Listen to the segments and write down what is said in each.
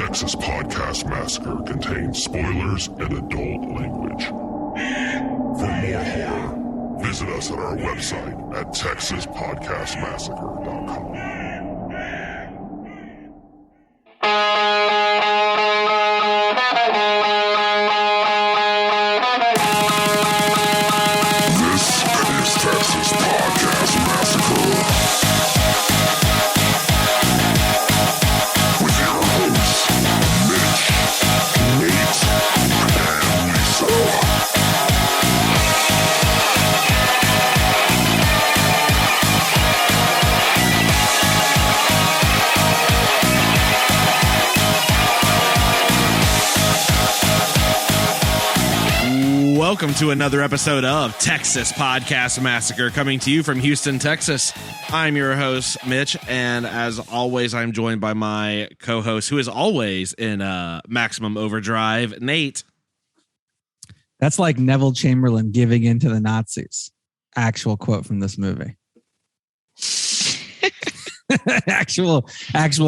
Texas Podcast Massacre contains spoilers and adult language. For more horror, visit us at our website at texaspodcastmassacre.com. Welcome to another episode of Texas Podcast Massacre, coming to you from Houston, Texas. I'm your host, Mitch, and as always, I'm joined by my co-host, who is always in maximum overdrive, Nate. That's like Neville Chamberlain giving in to the Nazis. Actual quote from this movie. actual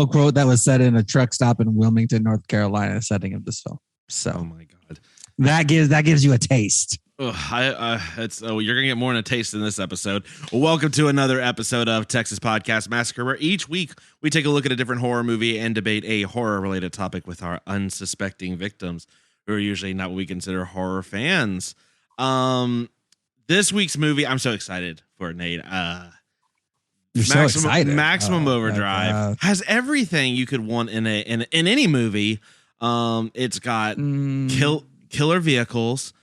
quote that was said in a truck stop in Wilmington, North Carolina, setting of this film. So, oh my God. That gives you a taste. You're gonna get more than a taste in this episode. Well, welcome to another episode of Texas Podcast Massacre, where each week we take a look at a different horror movie and debate a horror-related topic with our unsuspecting victims, who are usually not what we consider horror fans. This week's movie, I'm so excited for, Nate. You're so excited. Maximum Overdrive has everything you could want in any movie. It's got killer vehicles,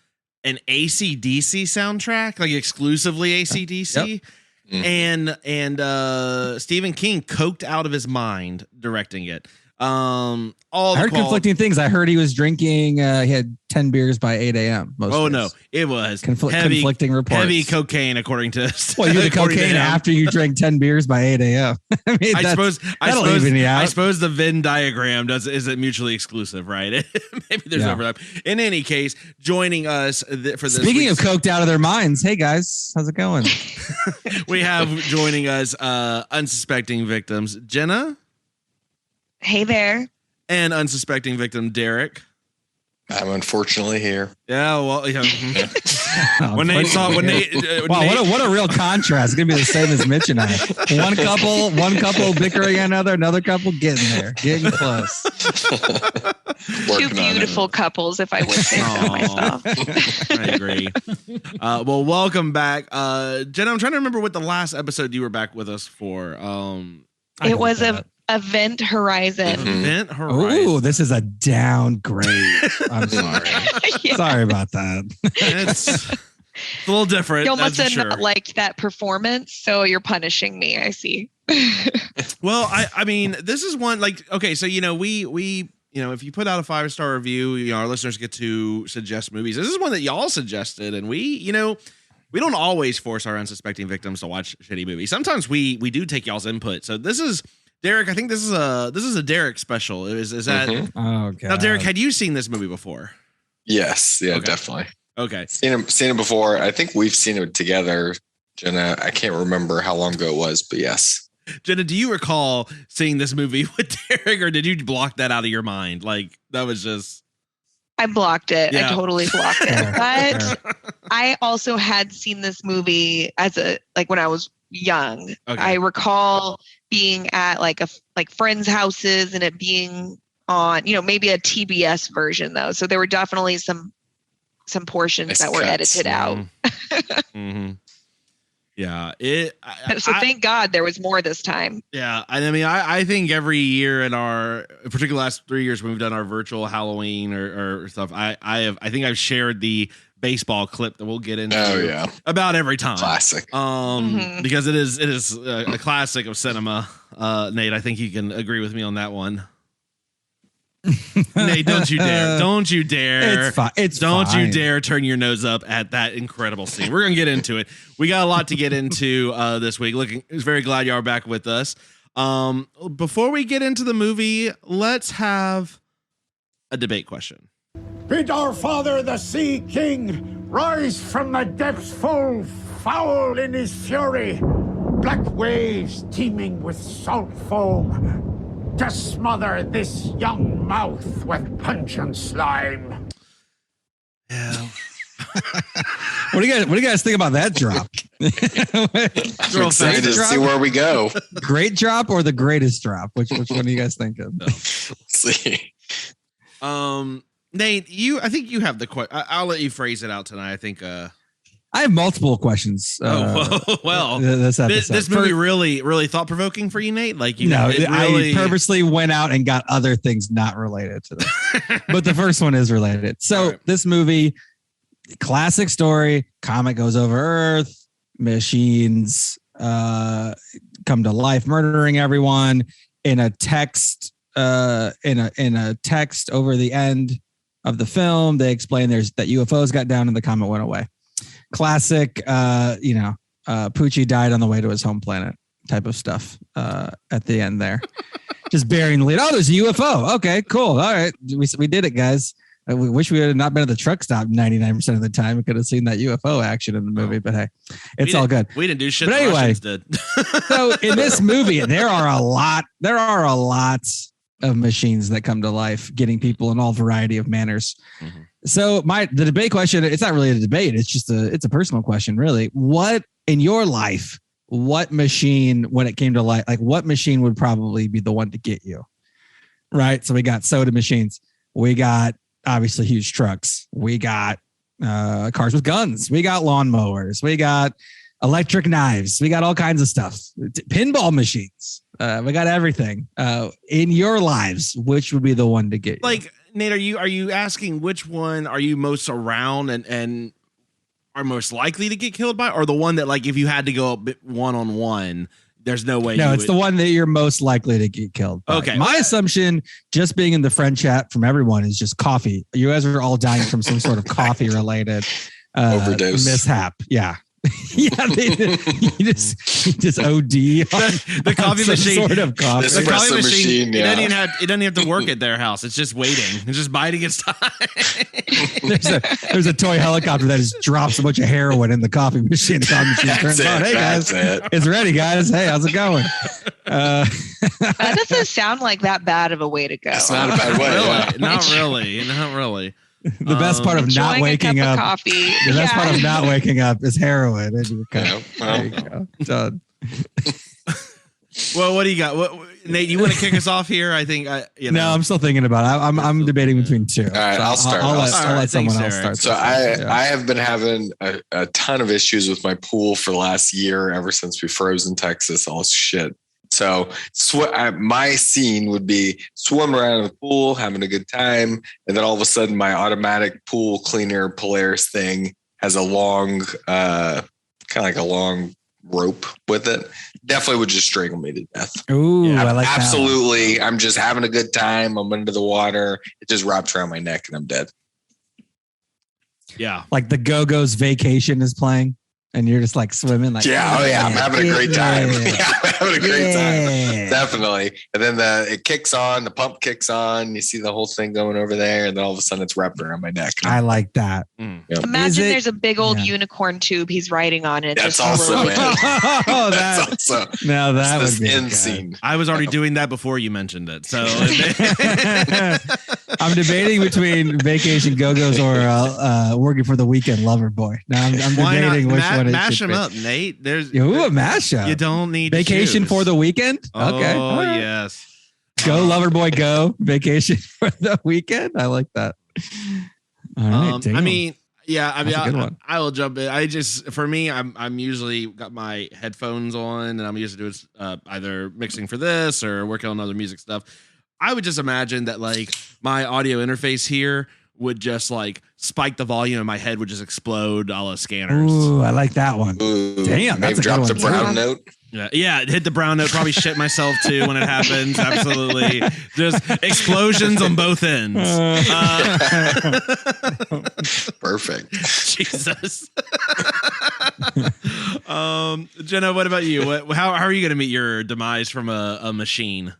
an AC/DC soundtrack, like exclusively AC/DC, and Stephen King coked out of his mind directing it. I heard conflicting things. I heard he was drinking. He had 10 beers by 8 a.m. No, it was conflicting reports. Heavy cocaine, according to. Well, you did cocaine after you drank 10 beers by 8 a.m. I mean, I suppose the Venn diagram is it mutually exclusive, right? Maybe there's overlap. In any case, joining us for this. Speaking of coked out of their minds, hey guys, how's it going? We have joining us unsuspecting victims, Jenna. Hey there. And unsuspecting victim, Derrick. I'm unfortunately here. Yeah, well, yeah. What a real contrast. It's gonna be the same as Mitch and I. One couple bickering at another couple getting close. Two beautiful couples, if I would say so myself. I agree. Well, welcome back, Jenna. I'm trying to remember what the last episode you were back with us for. It was Event Horizon. Event Horizon. Ooh, this is a downgrade. I'm sorry. Yeah. Sorry about that. It's a little different. You must have not liked that performance, so you're punishing me. I see. Well, I mean, this is one okay. So we if you put out a 5-star review, our listeners get to suggest movies. This is one that y'all suggested, and we don't always force our unsuspecting victims to watch shitty movies. Sometimes we do take y'all's input. So this is. Derrick, I think this is a Derrick special. Is that? Mm-hmm. Oh, God. Now, Derrick, had you seen this movie before? Yes, yeah, okay. Definitely. Okay, seen it before. I think we've seen it together, Jenna. I can't remember how long ago it was, but yes. Jenna, do you recall seeing this movie with Derrick, or did you block that out of your mind? Like that was just. I blocked it. Yeah. I totally blocked it. But I also had seen this movie when I was young. Okay. I recall being at friends' houses and it being on, maybe a TBS version though. So there were definitely some portions that were edited out. Mm-hmm. Yeah. Thank God there was more this time. Yeah. I mean, I think every year in our particularly last 3 years when we've done our virtual Halloween or stuff, I think I've shared the baseball clip that we'll get into about every time. Classic. Because it is a classic of cinema. Nate, I think you can agree with me on that one. Nate, don't you dare. Don't you dare. It's fine. You dare turn your nose up at that incredible scene. We're going to get into it. We got a lot to get into this week. Very glad you are back with us. Before we get into the movie, let's have a debate question. Bid our father, the Sea King, rise from the depths full foul in his fury. Black waves teeming with salt foam to smother this young mouth with pungent slime. Yeah. What do you guys think about that drop? I'm excited to see where we go. Great drop or the greatest drop? Which one do you guys think of? Let's see. Nate, I think you have the question. I'll let you phrase it out tonight. I think. I have multiple questions. Well, this movie really thought provoking for you, Nate. Like, I purposely went out and got other things not related to this, but the first one is related. So This movie, classic story: comet goes over Earth, machines come to life, murdering everyone. In a text, in a text over the end of the film, they explain that UFOs got down and the comet went away. Classic, Poochie died on the way to his home planet type of stuff at the end there. Just burying the lead. Oh, there's a UFO. Okay, cool. All right. We did it, guys. We wish we had not been at the truck stop 99% of the time. We could have seen that UFO action in the movie, but hey, it's all good. We didn't do shit. But anyway, did. So in this movie, there are a lot of machines that come to life, getting people in all variety of manners. Mm-hmm. So the debate question, it's not really a debate. It's just it's a personal question, really. What in your life, what machine, when it came to life, like what machine would probably be the one to get you? Right. So we got soda machines. We got obviously huge trucks. We got cars with guns. We got lawnmowers. We got electric knives. We got all kinds of stuff. Pinball machines. We got everything. In your lives, which would be the one to get you? Like, Nate, are you asking which one are you most around and are most likely to get killed by, or the one that, like, if you had to go one-on-one, there's no way? No, it's the one that you're most likely to get killed by. Okay. My assumption, just being in the friend chat from everyone, is just coffee. You guys are all dying from some sort of coffee-related overdose mishap. Yeah. Yeah, you just OD the coffee machine. Sort of coffee. The coffee machine. Yeah. It doesn't have to work at their house. It's just waiting. It's just biding its time. There's a toy helicopter that just drops a bunch of heroin in the coffee machine. The coffee machine turns on. Hey guys, it's ready, guys. Hey, how's it going? That doesn't sound like that bad of a way to go. It's not a bad way. Really, not really. The best part of not waking up. Coffee. The best part of not waking up is heroin. And you there you go. Done. Well, what do you got? Nate, you want to kick us off here? I think No, I'm still thinking about it. I'm debating between two. All right, I'll start. I'll let someone else start. So I have been having a ton of issues with my pool for the last year, ever since we froze in Texas. All shit. So my scene would be swimming around in the pool, having a good time. And then all of a sudden my automatic pool cleaner Polaris thing has a long, kind of like a long rope with it. Definitely would just strangle me to death. Ooh, I like that. Absolutely. I'm just having a good time. I'm under the water. It just wraps around my neck and I'm dead. Yeah. Like the Go-Go's Vacation is playing. And you're just like swimming, like I'm having a great time. I'm having a great time, definitely. And then it kicks on, the pump kicks on. You see the whole thing going over there, and then all of a sudden it's wrapped around my neck. I like that. Yep. Imagine there's a big old unicorn tube he's riding on it. That's also it. That's also now that would be end scene. I was already doing that before you mentioned it. So I'm debating between Vacation Go-Go's or Working for the Weekend Lover Boy. Now I'm debating which one. Mash them up, Nate. There's a mashup. You don't need Vacation for the Weekend. Okay. Oh yes. Go Lover Boy, go Vacation for the Weekend. I like that. All right. I mean, I will jump in. For me, I'm usually got my headphones on, and I'm used to doing either mixing for this or working on other music stuff. I would just imagine that like my audio interface here would just like spike the volume and my head would just explode a la Scanners. Ooh, I like that one. Ooh, damn, that's maybe drop the brown note. Yeah, hit the brown note. Probably shit myself too when it happens. Absolutely, just explosions on both ends. Perfect. Jesus. Jenna, what about you? How are you going to meet your demise from a machine?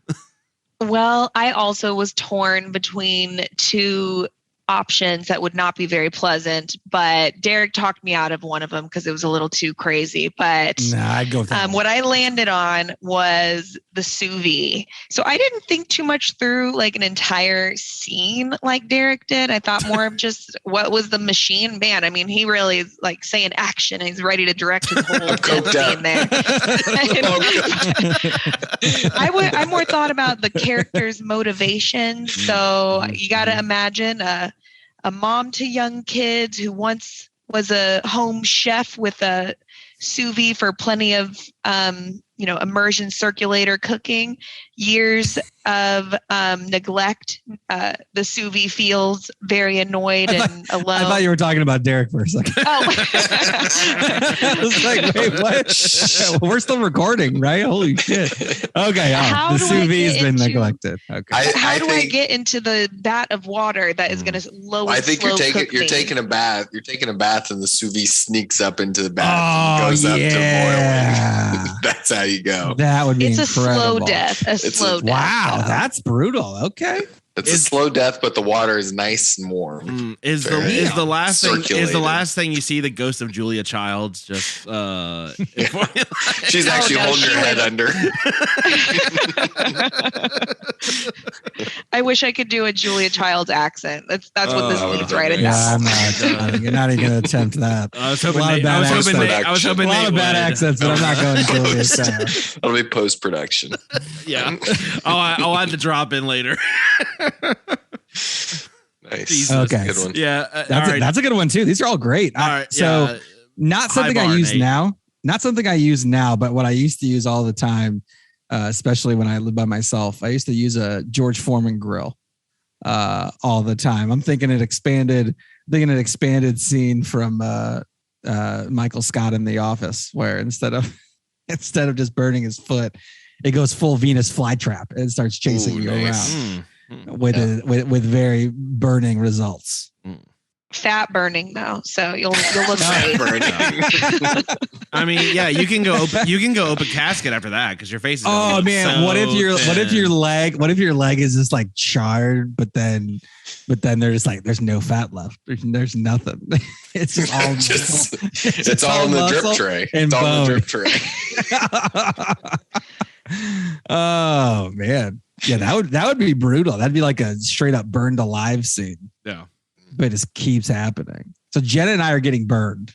Well, I also was torn between two options that would not be very pleasant, but Derrick talked me out of one of them because it was a little too crazy. But I'd go with that what I landed on was the sous vide. So I didn't think too much through like an entire scene like Derrick did. I thought more of just what was the machine. Man, I mean, he really is like saying action and he's ready to direct his whole scene there. I more thought about the character's motivations. So you got to imagine a mom to young kids who once was a home chef with a sous vide for plenty of, immersion circulator cooking, years of neglect. The sous vide feels very annoyed and alone. I thought you were talking about Derrick for a second. Oh. I was like, wait, what? We're still recording, right? Holy shit. Okay. The sous vide has been neglected. Okay. How do I get into the vat of water that is going to lower? I think you're taking a bath. You're taking a bath and the sous vide sneaks up into the bath and goes up to boiling. That's how you go. That would be incredible. It's a slow death. Wow, that's brutal. Okay. It's a slow death, but the water is nice and warm. Is the last thing you see the ghost of Julia Childs just she's actually holding her head under. I wish I could do a Julia Childs accent. That's what this means right now. Yeah, you're not even going to attempt that. I was hoping a lot of bad accents, but I'm not going to Julia Childs. It'll be post-production. Yeah. I'll have to drop in later. Nice. Jesus. Okay. Good one. Yeah. That's a good one too. These are all great. All right. So not something I use now. Not something I use now, but what I used to use all the time, especially when I lived by myself. I used to use a George Foreman grill all the time. I'm thinking an expanded scene from Michael Scott in The Office, where instead of just burning his foot, it goes full Venus flytrap and starts chasing you around with very burning results. Fat burning though, so you'll look great. I mean, yeah, you can go open casket after that because your face is. Oh man, so what if your leg is just like charred, but then they're just like there's no fat left. There's nothing. It's just all it's all in the drip tray. It's all in the drip tray. Oh man, yeah, that would be brutal. That'd be like a straight up burned alive scene. Yeah. But it just keeps happening. So Jenna and I are getting burned.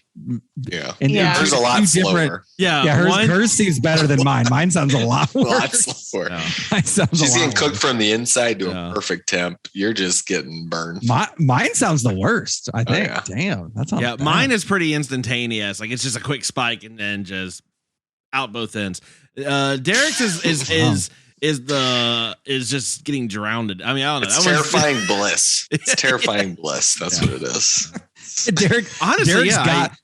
Yeah. And hers a lot slower. Yeah. Hers seems better than mine. Mine sounds a lot worse. A lot slower. Yeah. She's getting cooked from the inside to a perfect temp. You're just getting burned. Mine sounds the worst, I think. Oh, yeah. Damn. That sounds bad. Mine is pretty instantaneous. Like it's just a quick spike and then just out both ends. Derek's is just getting drowned. I mean, I don't know. It's terrifying bliss. It's terrifying bliss. That's what it is. Derrick, honestly,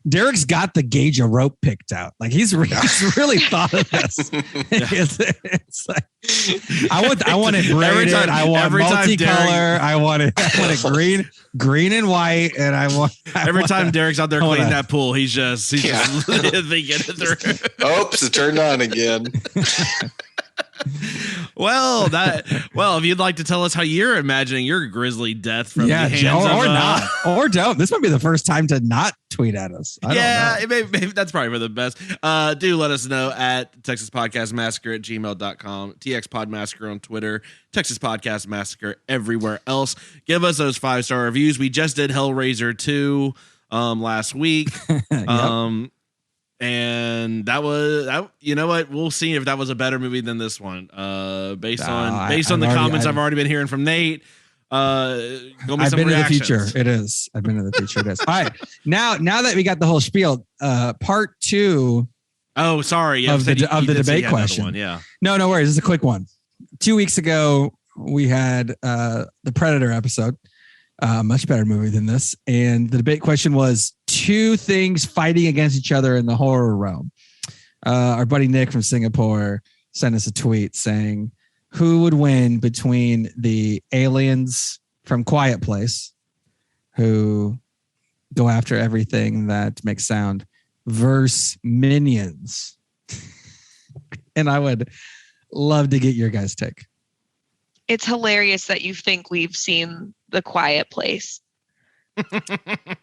Derrick's got the gauge of rope picked out. Like he's really thought of this. It's like I want it braided. I want multicolor. I want it green and white. And every time Derrick's out there cleaning that pool, he's just thinking it through. Oops, it turned on again. Well, if you'd like to tell us how you're imagining your grisly death from the hands or not, or don't. This might be the first time to not tweet at us. I don't know. Maybe that's probably for the best. Do let us know at Texas Podcast Massacre at gmail.com, TX Pod Massacre on Twitter, Texas Podcast Massacre everywhere else. Give us those 5-star reviews. We just did Hellraiser 2 last week. Yep. And that was, you know what? We'll see if that was a better movie than this one. Based on the comments I've already been hearing from Nate. I've been in the future. It is. I've been in the future. It is. All right. Now that we got the whole spiel, part 2. Oh, sorry. Yeah, of the debate question. One, yeah. No worries. It's a quick one. 2 weeks ago, we had the Predator episode. Much better movie than this. And the debate question was 2 things fighting against each other in the horror realm. Our buddy Nick from Singapore sent us a tweet saying, who would win between the aliens from Quiet Place, who go after everything that makes sound, versus minions? And I would love to get your guys' take. It's hilarious that you think we've seen The Quiet Place.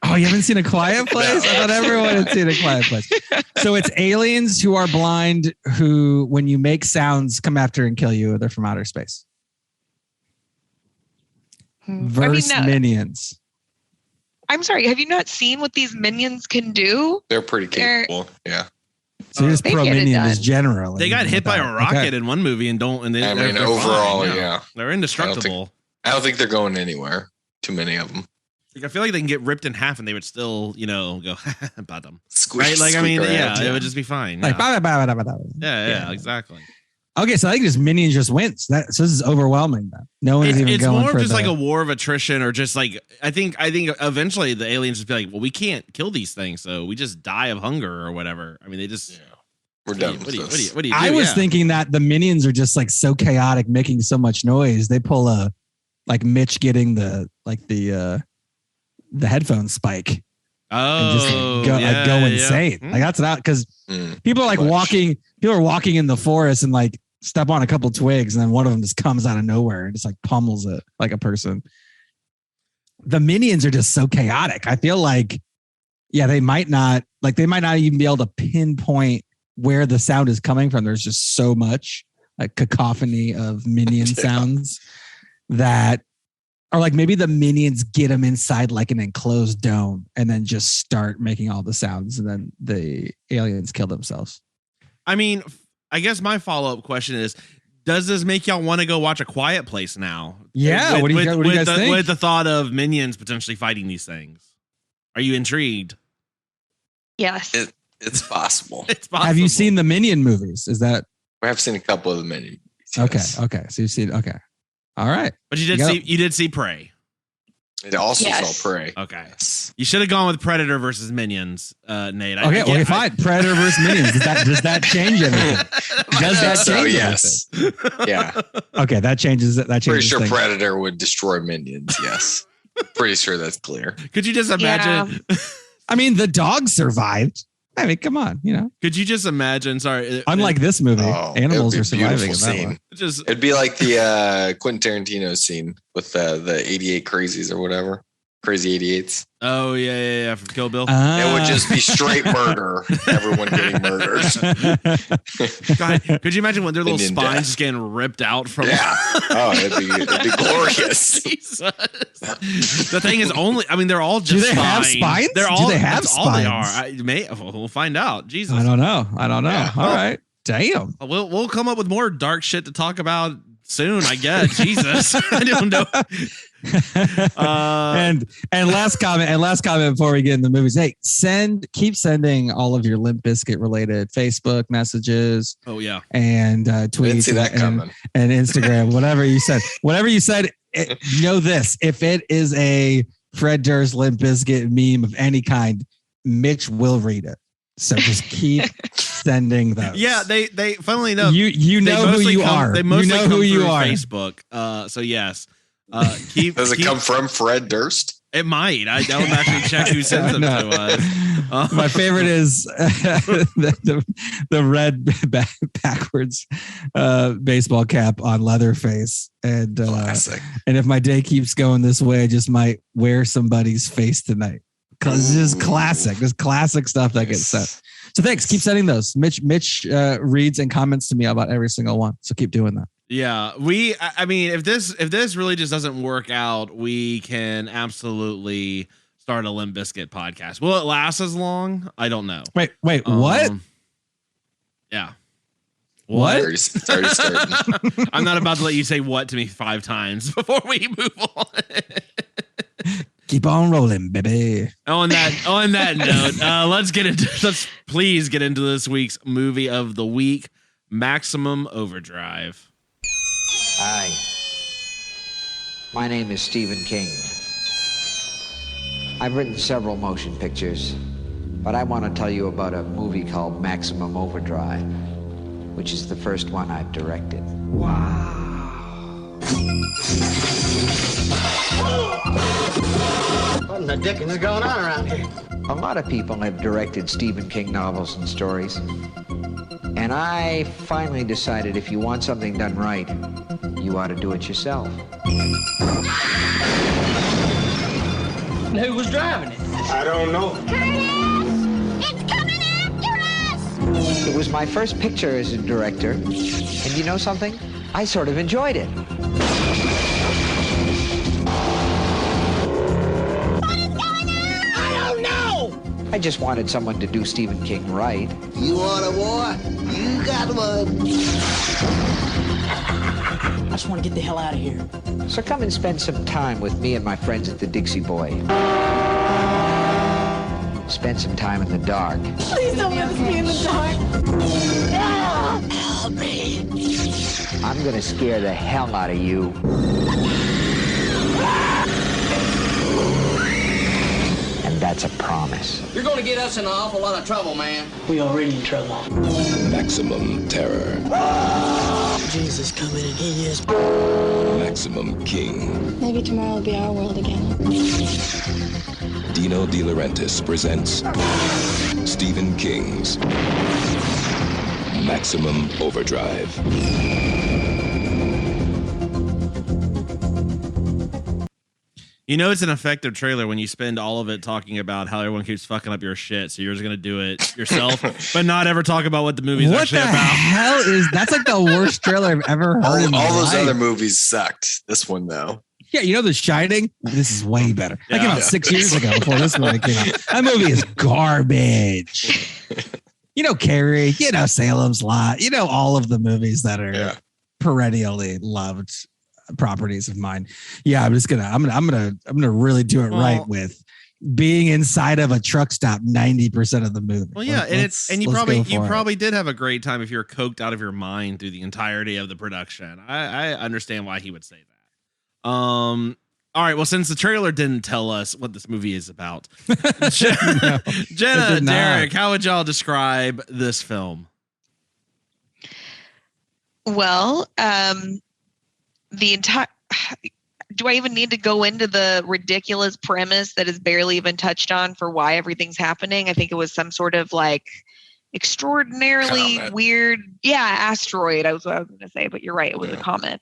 Oh, you haven't seen A Quiet Place? I thought everyone had seen A Quiet Place. So it's aliens who are blind who, when you make sounds, come after and kill you. They're from outer space. Versus Minions. I'm sorry. Have you not seen what these minions can do? They're pretty capable. Yeah. So you're just pro Minions generally. They got hit by a rocket in one movie and don't. And they, overall, fine, yeah. They're indestructible. I don't think they're going anywhere. Too many of them. Like, I feel like they can get ripped in half and they would still, go about them. Squeak, right? Like, I mean, around, it would just be fine. Like, yeah, exactly. Okay, so I think just Minions just wins. So this is overwhelming. No one's even it's going more for just like a war of attrition, or just like I think eventually the aliens just be like, well, we can't kill these things, so we just die of hunger or whatever. I mean, they just we're done. What do you do? I was thinking that the Minions are just like so chaotic, making so much noise. They pull a like Mitch getting the headphone spike. Oh, and just go insane. Like that's not because people are like walking. People are walking in the forest and like step on a couple twigs, and then one of them just comes out of nowhere and just like pummels it like a person. The Minions are just so chaotic. I feel like, they might not even be able to pinpoint where the sound is coming from. There's just so much like cacophony of Minion sounds that. Or like maybe the Minions get them inside like an enclosed dome and then just start making all the sounds, and then the aliens kill themselves. I mean, I guess my follow-up question is, does this make y'all want to go watch A Quiet Place now? Yeah. What do you guys think? With the thought of Minions potentially fighting these things. Are you intrigued? Yes. It's possible. It's possible. Have you seen the Minion movies? Is that? We have seen a couple of the Minions. Yes. Okay. So you've seen, okay. All right. But you did see Prey. It also saw Prey. Okay. Yes. You should have gone with Predator versus Minions, Nate. Okay, fine. Predator versus Minions. Does that change anything? Does that change yes. anything? Yeah. Okay, that changes. Pretty sure things. Predator would destroy Minions. Yes. Pretty sure that's clear. Could you just imagine? Yeah. I mean, the dog survived. I mean, come on, Could you just imagine? Sorry, unlike this movie, animals are surviving in that one. It'd be like the Quentin Tarantino scene with the 88 crazies or whatever, crazy 88s. Oh yeah, from Kill Bill. It would just be straight murder. Everyone getting murdered. God, could you imagine when their little spines just getting ripped out from? Yeah. Oh, it'd be glorious. Jesus. The thing is, they're all just. Do they have spines? Do they have spines? All they are. We'll find out. Jesus. I don't know. Yeah. All right. Damn. We'll come up with more dark shit to talk about soon, I guess. Jesus. I don't know. And last comment before we get in the movies. Hey, keep sending all of your Limp Bizkit related Facebook messages. Oh yeah. And tweets. Didn't see that coming. And Instagram, whatever you said. Know this. If it is a Fred Durst Limp Bizkit meme of any kind, Mitch will read it. So just keep sending those. Yeah, they funnily enough, you know who you are. They mostly know who you are. Facebook. So yes. Does it come from Fred Durst? It might. I don't actually check who sends them to us. My favorite is the red backwards baseball cap on Leatherface. And classic. And if my day keeps going this way, I just might wear somebody's face tonight. Because this is classic. This classic stuff that gets sent. So thanks. Keep sending those. Mitch reads and comments to me about every single one. So keep doing that. Yeah, I mean, if this really just doesn't work out, we can absolutely start a Limp Bizkit podcast. Will it last as long? I don't know. Wait, what? Yeah. What? It's already starting. I'm not about to let you say what to me 5 times before we move on. Keep on rolling, baby. On that note, let's please get into this week's movie of the week, Maximum Overdrive. Hi. My name is Stephen King. I've written several motion pictures, but I want to tell you about a movie called Maximum Overdrive, which is the first one I've directed. Wow. What in the dickens is going on around here? A lot of people have directed Stephen King novels and stories. And I finally decided if you want something done right, you ought to do it yourself. And who was driving it? I don't know. Curtis! It's coming after us! It was my first picture as a director, and you know something? I sort of enjoyed it. What is going on? I don't know! I just wanted someone to do Stephen King right. You want a war? You got one. I just want to get the hell out of here. So come and spend some time with me and my friends at the Dixie Boy. Spend some time in the dark. Please don't let us be in the dark. Help me. I'm gonna scare the hell out of you. And that's a promise. You're going to get us in an awful lot of trouble, man. We already in trouble. Maximum terror. Jesus coming and he is. Maximum King. Maybe tomorrow will be our world again. Dino De Laurentiis presents Stephen King's Maximum Overdrive. You know it's an effective trailer when you spend all of it talking about how everyone keeps fucking up your shit, so you're just gonna do it yourself, but not ever talk about what the movie's actually about. What the hell is that's like the worst trailer I've ever heard in my life. All those other movies sucked. This one though. Yeah, you know The Shining? This is way better. That came out 6 years ago before this movie came out. That movie is garbage. You know Carrie, you know Salem's Lot, you know all of the movies that are perennially loved properties of mine. Yeah, I'm gonna really do it right with being inside of a truck stop 90% of the movie. Well, yeah, and you probably did have a great time if you're coked out of your mind through the entirety of the production. I understand why he would say that. All right, well, since the trailer didn't tell us what this movie is about, Jenna, Derrick, how would y'all describe this film? Well, the entire. Do I even need to go into the ridiculous premise that is barely even touched on for why everything's happening? I think it was some sort of like extraordinarily weird, asteroid. I was going to say, but you're right, it was a comet.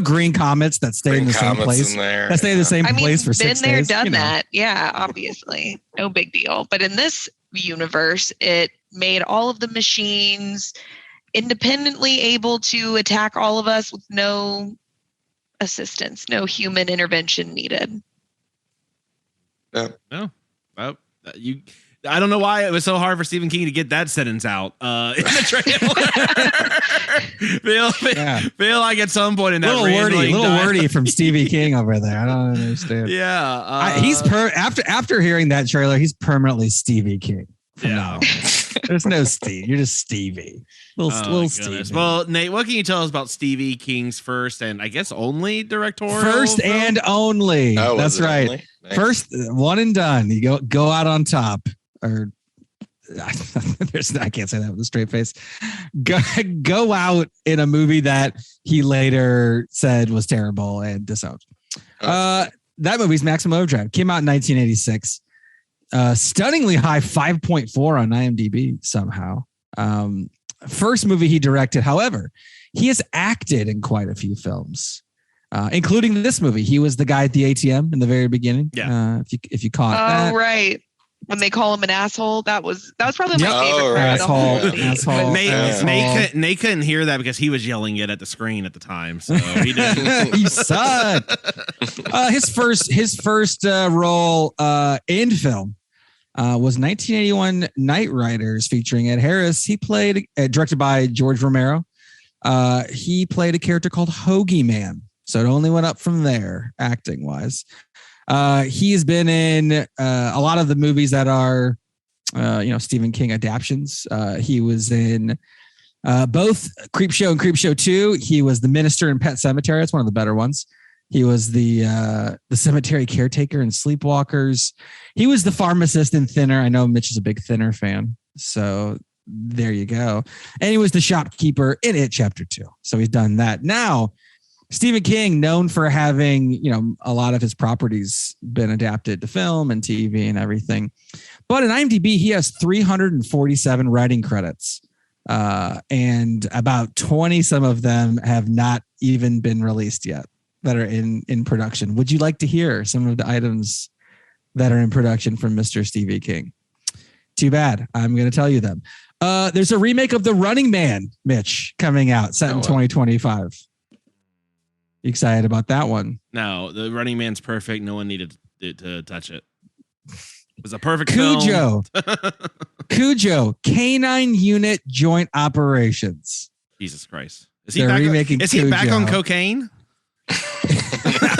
Green comets that stay in the same place. That stay in the same place for 6 days. Been there, done that. Yeah, obviously, no big deal. But in this universe, it made all of the machines independently able to attack all of us with no assistance, no human intervention needed. No. Well, I don't know why it was so hard for Stephen King to get that sentence out in the trailer. feel like at some point in that little wordy from Stevie King over there. I don't understand. Yeah, he's after hearing that trailer, he's permanently Stevie King. No, there's no Steve. You're just Stevie. Little Stevie. Well, Nate, what can you tell us about Stevie King's first and I guess only directorial? First and only. Oh, that's right. Only? Nice. First, one and done. You go out on top. Or I can't say that with a straight face. Go out in a movie that he later said was terrible and disowned. That movie's Maximum Overdrive. Came out in 1986. Stunningly high 5.4 on IMDb somehow. First movie he directed. However, he has acted in quite a few films, including this movie. He was the guy at the ATM in the very beginning. Yeah. If you caught that. Oh, right. When they call him an asshole, that was probably my favorite part. Asshole. Nate couldn't hear that because he was yelling it at the screen at the time, so he didn't. You suck. His first role in film was 1981 Night Riders featuring Ed Harris. He played, directed by George Romero. He played a character called Hoagie Man, so it only went up from there acting wise. He has been in a lot of the movies that are, Stephen King adaptions. He was in both Creepshow and Creepshow 2. He was the minister in Pet Sematary. That's one of the better ones. He was the cemetery caretaker in Sleepwalkers. He was the pharmacist in Thinner. I know Mitch is a big Thinner fan, so there you go. And he was the shopkeeper in It Chapter 2. So he's done that. Now, Stephen King, known for having, a lot of his properties been adapted to film and TV and everything. But in IMDb, he has 347 writing credits. And about 20 some of them have not even been released yet. that are in production. Would you like to hear some of the items that are in production from Mr. Stevie King? Too bad. I'm going to tell you them. There's a remake of The Running Man, Mitch, coming out, set in 2025. You excited about that one? No, The Running Man's perfect. No one needed to touch it. It was a perfect Cujo. film. Cujo, Canine Unit Joint Operations. Jesus Christ. Is he back on cocaine?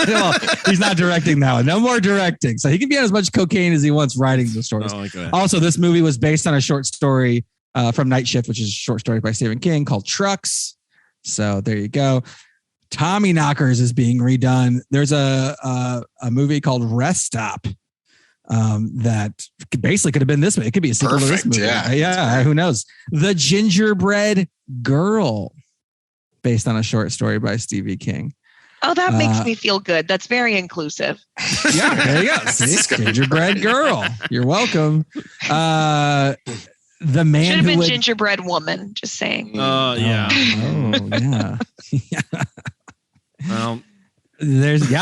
Well, he's not directing that one. No more directing. So he can be on as much cocaine as he wants writing the stories. Also, this movie was based on a short story from Night Shift, which is a short story by Stephen King called Trucks. So there you go. Tommy Knockers is being redone. There's a movie called Rest Stop that basically could have been this movie. It could be a sequel to this movie. Yeah, who knows? The Gingerbread Girl, based on a short story by Stevie King. Oh, that makes me feel good. That's very inclusive. Yeah, there you go. See? Gingerbread Girl. You're welcome. The man should have been Gingerbread Woman. Just saying. Yeah. Oh, yeah. Well, there's the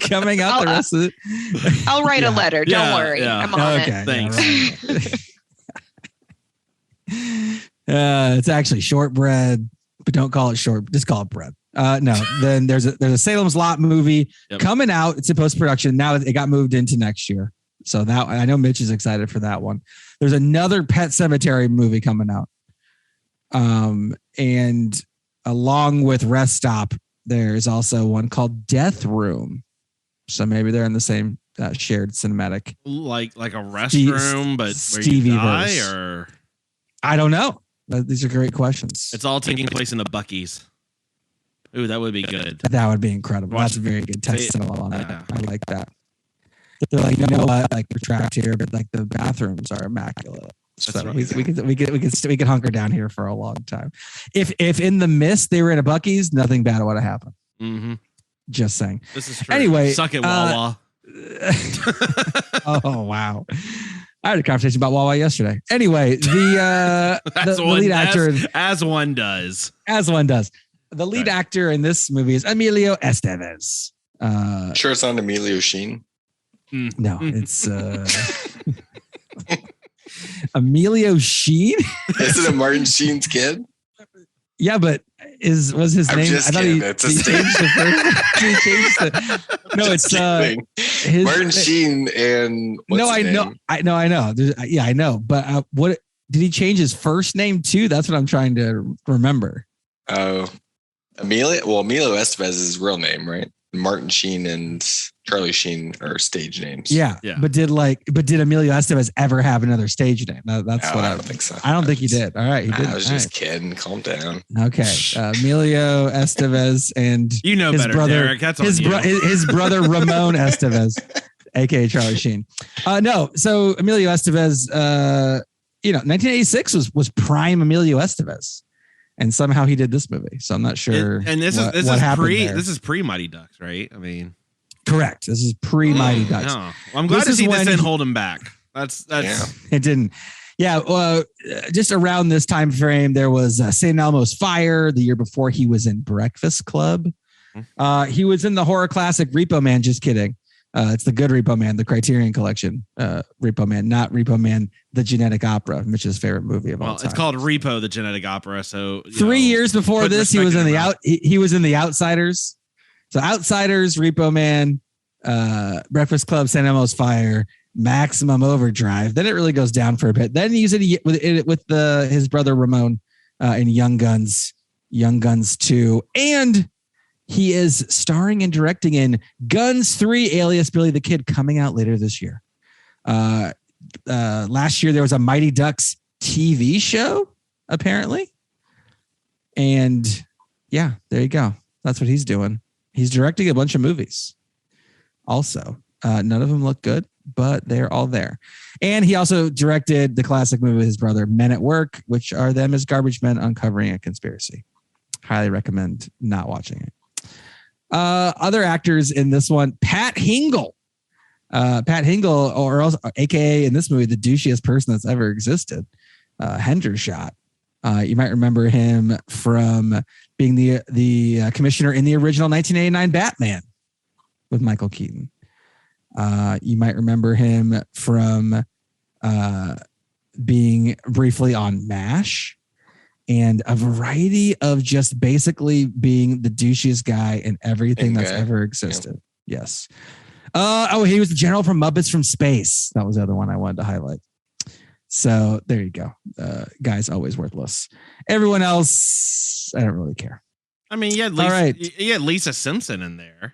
coming out the rest of it. I'll write a letter. Don't worry. I'm on it. Thanks. It's actually shortbread. But don't call it short. Just call it bread. No. Then there's a Salem's Lot movie coming out. It's in post production now. It got moved into next year, so that I know Mitch is excited for that one. There's another Pet Sematary movie coming out, and along with Rest Stop, there's also one called Death Room. So maybe they're in the same shared cinematic, like a restroom, but where you die, or I don't know. These are great questions. It's all taking place in the Buc-ee's. Ooh, that would be good. That would be incredible. That's a very good test on that. I like that. They're like, you know what? Like, we're trapped here, but like the bathrooms are immaculate. So right. we could hunker down here for a long time. If in the mist they were in a Buc-ee's, nothing bad would have happened. Mm-hmm. Just saying. This is true. Anyway, suck it, Wawa. Oh wow. I had a conversation about Wawa yesterday. Anyway, the lead actor, as one does. The lead actor in this movie is Emilio Estevez. Sure, it's not Emilio Sheen. No, it's Emilio Sheen. Is it a Martin Sheen's kid? Yeah, but was his name? Just kidding. It's a changed the first. No, it's his Martin Sheen and I know. Yeah, I know. But what did he change his first name to? That's what I'm trying to remember. Oh, Emilio. Well, Emilio Estevez is his real name, right? Martin Sheen and Charlie Sheen are stage names. Yeah. But did Emilio Estevez ever have another stage name? I don't think so. I don't think he did. All right, he did. I was just kidding. Calm down. Okay, Emilio Estevez and his better, brother, Derrick. That's his brother Ramon Estevez, aka Charlie Sheen. No, so Emilio Estevez, 1986 was prime Emilio Estevez. And somehow he did this movie, so I'm not sure. And this is pre Mighty Ducks, right? I mean, correct. This is pre Mighty Ducks. No. Well, I'm glad to see this didn't hold him back. That's It didn't. Yeah. Well, just around this time frame, there was St. Elmo's Fire. The year before, he was in Breakfast Club. He was in the horror classic Repo Man. Just kidding. It's the good Repo Man, the Criterion Collection Repo Man, not Repo Man, the Genetic Opera, Mitch's favorite movie of all time. It's called Repo, the Genetic Opera. So 3 years before this, he was in he was in the Outsiders. So Outsiders, Repo Man, Breakfast Club, St. Elmo's Fire, Maximum Overdrive. Then it really goes down for a bit. Then he's in with his brother Ramon in Young Guns 2, and he is starring and directing in Guns 3, alias Billy the Kid, coming out later this year. Last year, there was a Mighty Ducks TV show, apparently. And yeah, there you go. That's what he's doing. He's directing a bunch of movies. Also, none of them look good, but they're all there. And he also directed the classic movie with his brother, Men at Work, which are them as garbage men uncovering a conspiracy. Highly recommend not watching it. Other actors in this one, Pat Hingle. Pat Hingle, or else, aka in this movie, the douchiest person that's ever existed. Hendershot. You might remember him from being the commissioner in the original 1989 Batman with Michael Keaton. You might remember him from being briefly on MASH and a variety of just basically being the douchiest guy in everything that's ever existed. Yeah. Yes. He was the general from Muppets from Space. That was the other one I wanted to highlight. So there you go. Guy's always worthless. Everyone else, I don't really care. I mean, you had Lisa Simpson in there.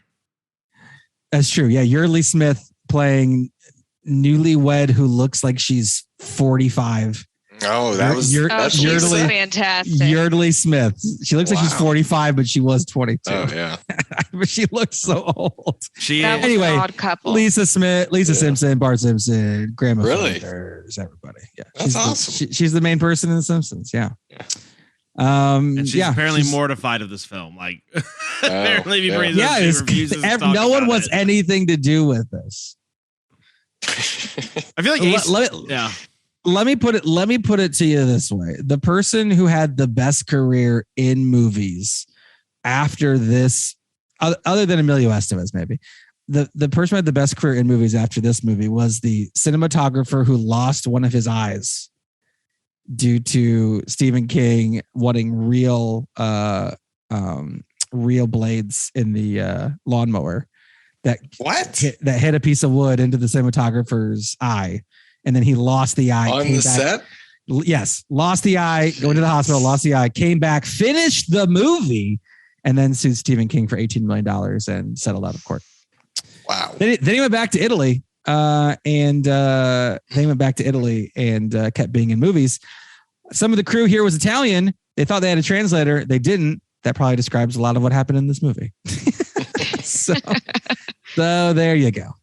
That's true. Yeah, Yeardley Smith playing newlywed who looks like she's 45. Oh, that's fantastic. Yeardley Smith. She looks like she's 45, but she was 22. Oh, yeah. But she looks so old. Anyway, an odd couple. Lisa Simpson, Bart Simpson, Grandma Really? Flanders, everybody. Yeah, That's awesome. She's the main person in The Simpsons. Yeah. And she's apparently mortified of this film. Like, apparently, if you bring reviews, no one wants anything to do with this. I feel like Let me put it to you this way. The person who had the best career in movies after this, other than Emilio Estevez, maybe, the person who had the best career in movies after this movie was the cinematographer who lost one of his eyes due to Stephen King wanting real blades in the lawnmower that hit a piece of wood into the cinematographer's eye. And then he lost the eye. On the set? Yes. Lost the eye, going to the hospital, lost the eye, came back, finished the movie, and then sued Stephen King for $18 million and settled out of court. Wow. Then he went back to Italy and kept being in movies. Some of the crew here was Italian. They thought they had a translator. They didn't. That probably describes a lot of what happened in this movie. So there you go.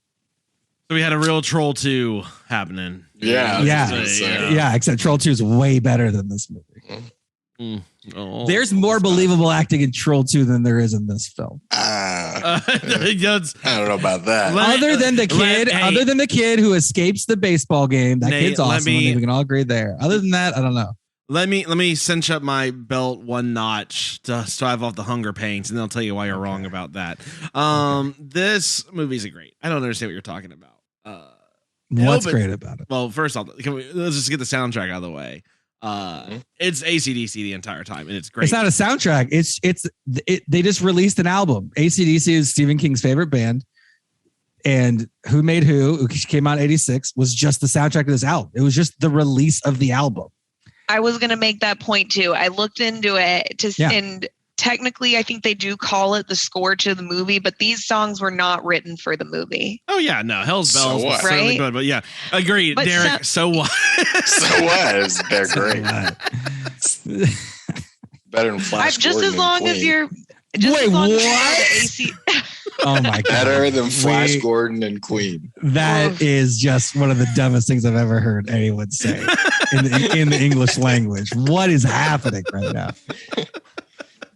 So we had a real Troll 2 happening. Yeah. Except Troll 2 is way better than this movie. There's more believable acting in Troll 2 than there is in this film. I don't know about that. Other than the kid who escapes the baseball game, that kid's awesome. We can all agree there. Other than that, I don't know. Let me cinch up my belt one notch to strive off the hunger pains, and then I'll tell you why you're wrong about that. This movie's great. I don't understand what you're talking about. What's great about it? Well, first off, let's just get the soundtrack out of the way. It's AC/DC the entire time, and it's great. It's not a soundtrack. They just released an album. AC/DC is Stephen King's favorite band, and Who Made Who came out in '86 was just the soundtrack of this album. It was just the release of the album. I was going to make that point too. I looked into it and technically I think they do call it the score to the movie, but these songs were not written for the movie. Oh yeah, no, Hell's Bells was certainly good, but yeah, agreed. But Derrick, so what? So what? They're great. Better than Flash just Gordon as long as you're Wait, what? Oh my god! Better than Flash Gordon and Queen. That is just one of the dumbest things I've ever heard anyone say in the English language. What is happening right now?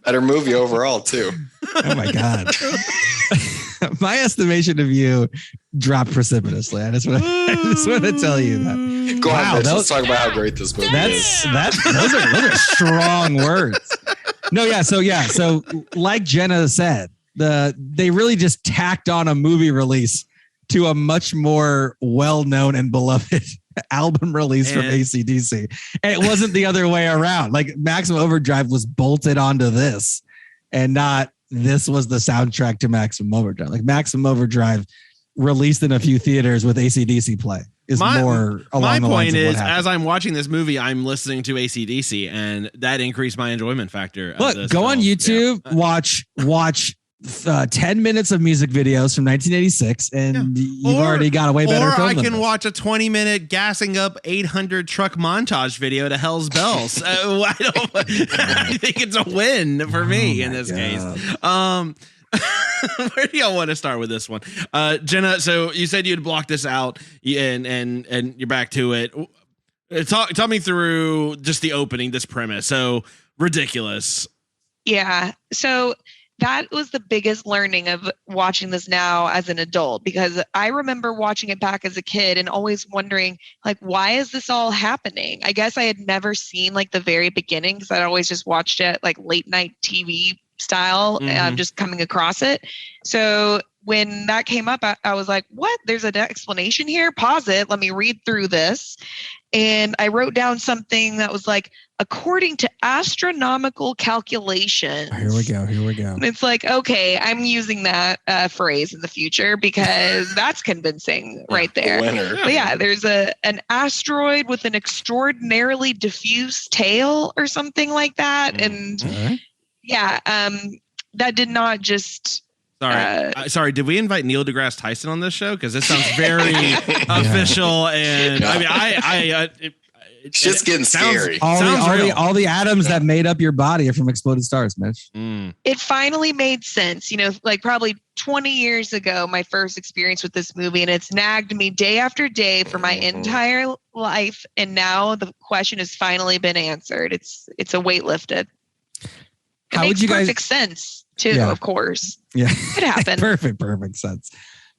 Better movie overall too. Oh my god! My estimation of you dropped precipitously. I just want to tell you that. Go on, let's talk about how great this movie is. Those are strong words. No, yeah. So like Jenna said, they really just tacked on a movie release to a much more well-known and beloved album release from AC/DC. And it wasn't the other way around. Like Maximum Overdrive was bolted onto this and not this was the soundtrack to Maximum Overdrive. Like Maximum Overdrive released in a few theaters with AC/DC play. My point is, as I'm watching this movie, I'm listening to AC/DC, and that increased my enjoyment factor. Look, go on YouTube, watch 10 minutes of music videos from 1986, and you've already got a way better film. Or I can watch a 20-minute gassing up 800 truck montage video to Hell's Bells. I think it's a win for me in this case. Where do y'all want to start with this one? Jenna, so you said you'd block this out and you're back to it. Talk me through just the opening, this premise. So ridiculous. Yeah. So that was the biggest learning of watching this now as an adult, because I remember watching it back as a kid and always wondering, like, why is this all happening? I guess I had never seen like the very beginning because I'd always just watched it like late night TV style, just coming across it. So when that came up, I was like, what? There's an explanation here? Pause it. Let me read through this. And I wrote down something that was like, according to astronomical calculations. Here we go. And it's like, okay, I'm using that phrase in the future because that's convincing right there. But yeah, there's an asteroid with an extraordinarily diffuse tail or something like that. And that did not just... Sorry. Did we invite Neil deGrasse Tyson on this show? Because this sounds very official, and I mean, it's just getting scary. All the atoms that made up your body are from exploded stars, Mitch. It finally made sense. You know, like probably 20 years ago, my first experience with this movie, and it's nagged me day after day for my entire life. And now the question has finally been answered. It's a weight lifted. It makes perfect sense too, of course. Yeah. It happened. Perfect sense.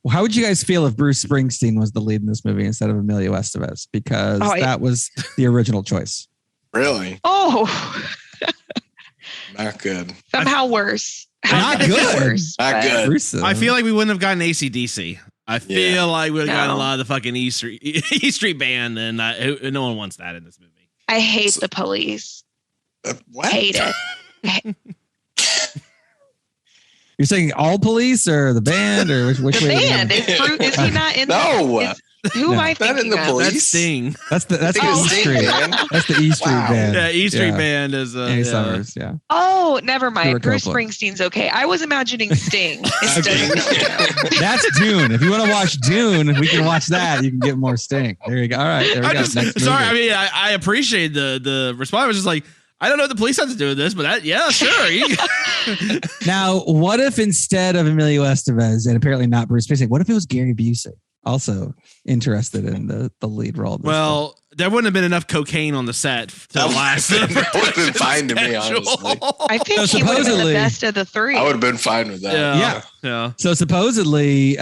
Well, how would you guys feel if Bruce Springsteen was the lead in this movie instead of Emilio Estevez? Because that was the original choice. Really? Oh. Not good. Somehow worse. Not good. Worse, Not good. Bruce, I feel like we wouldn't have gotten AC/DC. I feel like we would have gotten a lot of the fucking E Street Band, and no one wants that in this movie. I hate the Police. What? Hate it. You're saying all Police or the band or which the way? Band is he not in? No. Who am I thinking in the of? Police? That's Sting. That's the E Street. That's the E Street Band. Yeah, E Street Band is Andy Summers. Yeah. Oh, never mind. Bruce Springsteen's okay. I was imagining Sting. That's Dune. If you want to watch Dune, we can watch that. You can get more Sting. There you go. All right. There we go. Sorry. I mean, I appreciate the response. I was just like, I don't know what the police have to do with this, but sure. Now, what if instead of Emilio Estevez and apparently not Bruce Springsteen, what if it was Gary Busey, also interested in the lead role? Well, there wouldn't have been enough cocaine on the set to last. That would have been fine to me, honestly. I think he would have been the best of the three. I would have been fine with that. Yeah. So supposedly,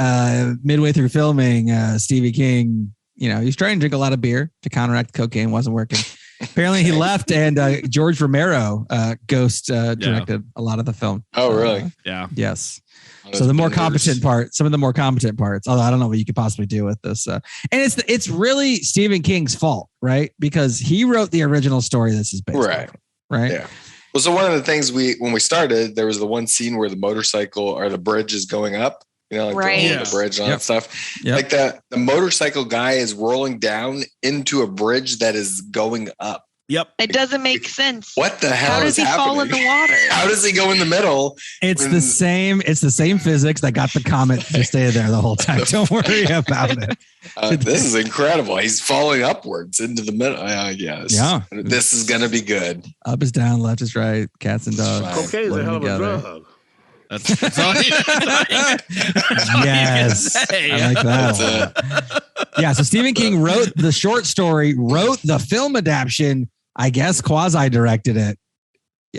midway through filming, Stevie King, he's trying to drink a lot of beer to counteract the cocaine. Wasn't working. Apparently he left, and George Romero ghost directed a lot of the film. Oh, really? Yeah. Yes. So some of the more competent parts, although I don't know what you could possibly do with this. And it's really Stephen King's fault, right? Because he wrote the original story this is based on. Right? Yeah. Well, so one of the things when we started, there was the one scene where the motorcycle or the bridge is going up. The bridge and all that stuff. Yep. Like the motorcycle guy is rolling down into a bridge that is going up. Yep. It doesn't make sense. What the hell is happening? How does he fall in the water? How does he go in the middle? It's the same physics that got the comet to stay there the whole time. Don't worry about it. This is incredible. He's falling upwards into the middle. Yes. Yeah. This is going to be good. Up is down, left is right, cats and dogs. Cocaine is a hell of a drug. That's all yes. I like that. Yeah. So Stephen King wrote the short story, wrote the film adaptation, I guess quasi directed it.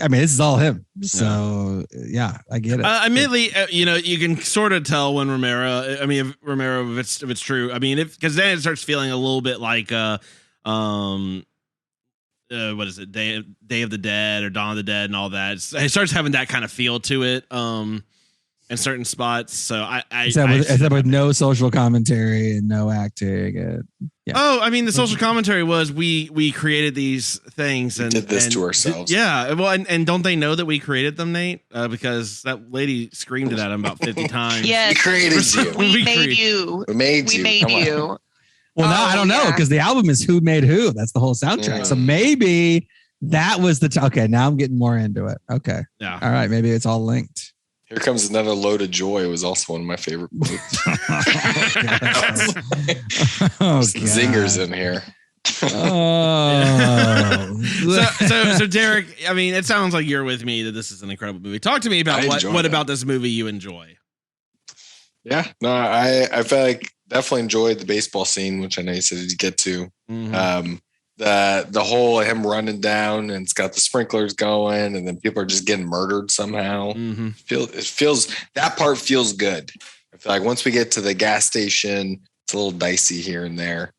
I mean, this is all him. So yeah, I get it. Admittedly, you can sort of tell when Romero, if it's true. I mean, because then it starts feeling a little bit like, what is it? Day of the Dead or Dawn of the Dead and all that. It starts having that kind of feel to it, in certain spots. So except with no social commentary and no acting. Oh, I mean, the social commentary was we created these things and did this to ourselves. Yeah. Well, and don't they know that we created them, Nate? Because that lady screamed it at him about 50 times. Yes. We created you. We made you. We made you. Well, now I don't know because the album is Who Made Who. That's the whole soundtrack. So maybe that was okay. Now I'm getting more into it. Okay. Yeah. All right. Maybe it's all linked. Here Comes Another Load of Joy was also one of my favorite movies. Zingers in here. So Derrick, I mean, it sounds like you're with me that this is an incredible movie. Talk to me about what about this movie you enjoy. Yeah, no, I feel like definitely enjoyed the baseball scene, which I know you said you get to. Mm-hmm. the whole him running down and it's got the sprinklers going and then people are just getting murdered somehow. It feels that part feels good. I feel like once we get to the gas station, it's a little dicey here and there.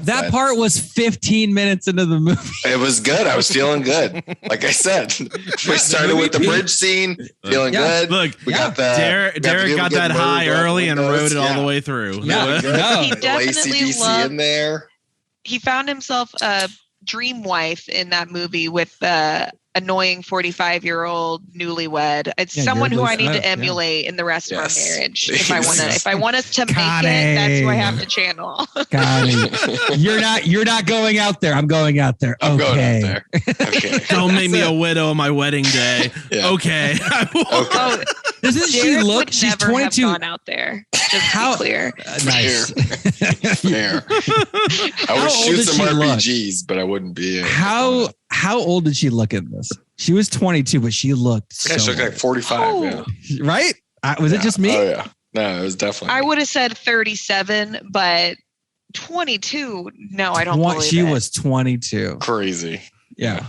That part was 15 minutes into the movie. It was good. I was feeling good. Like I said, we started with the bridge scene, feeling good. Look, we got the Derrick got that high early and rode it all the way through. He definitely loved in there. He found himself a dream wife in that movie with the annoying 45-year-old newlywed. It's someone who I need to emulate in the rest of our marriage. If I want us to make it, that's who I have to channel. Got it. You're not going out there. I'm going out there. I'm going out there. Okay. Don't make me a widow on my wedding day. Okay. Oh, doesn't she look? She's 22. Gone out there. Just to be clear. Nice. Fair. I would shoot some RPGs, but I wouldn't be. How old did she look in this? She was 22, but she looked she looked like 45. Yeah. Right? Was it just me? Oh yeah. No, it was definitely. I would have said 37, but 22. No, I don't believe she it. was 22. Crazy. Yeah.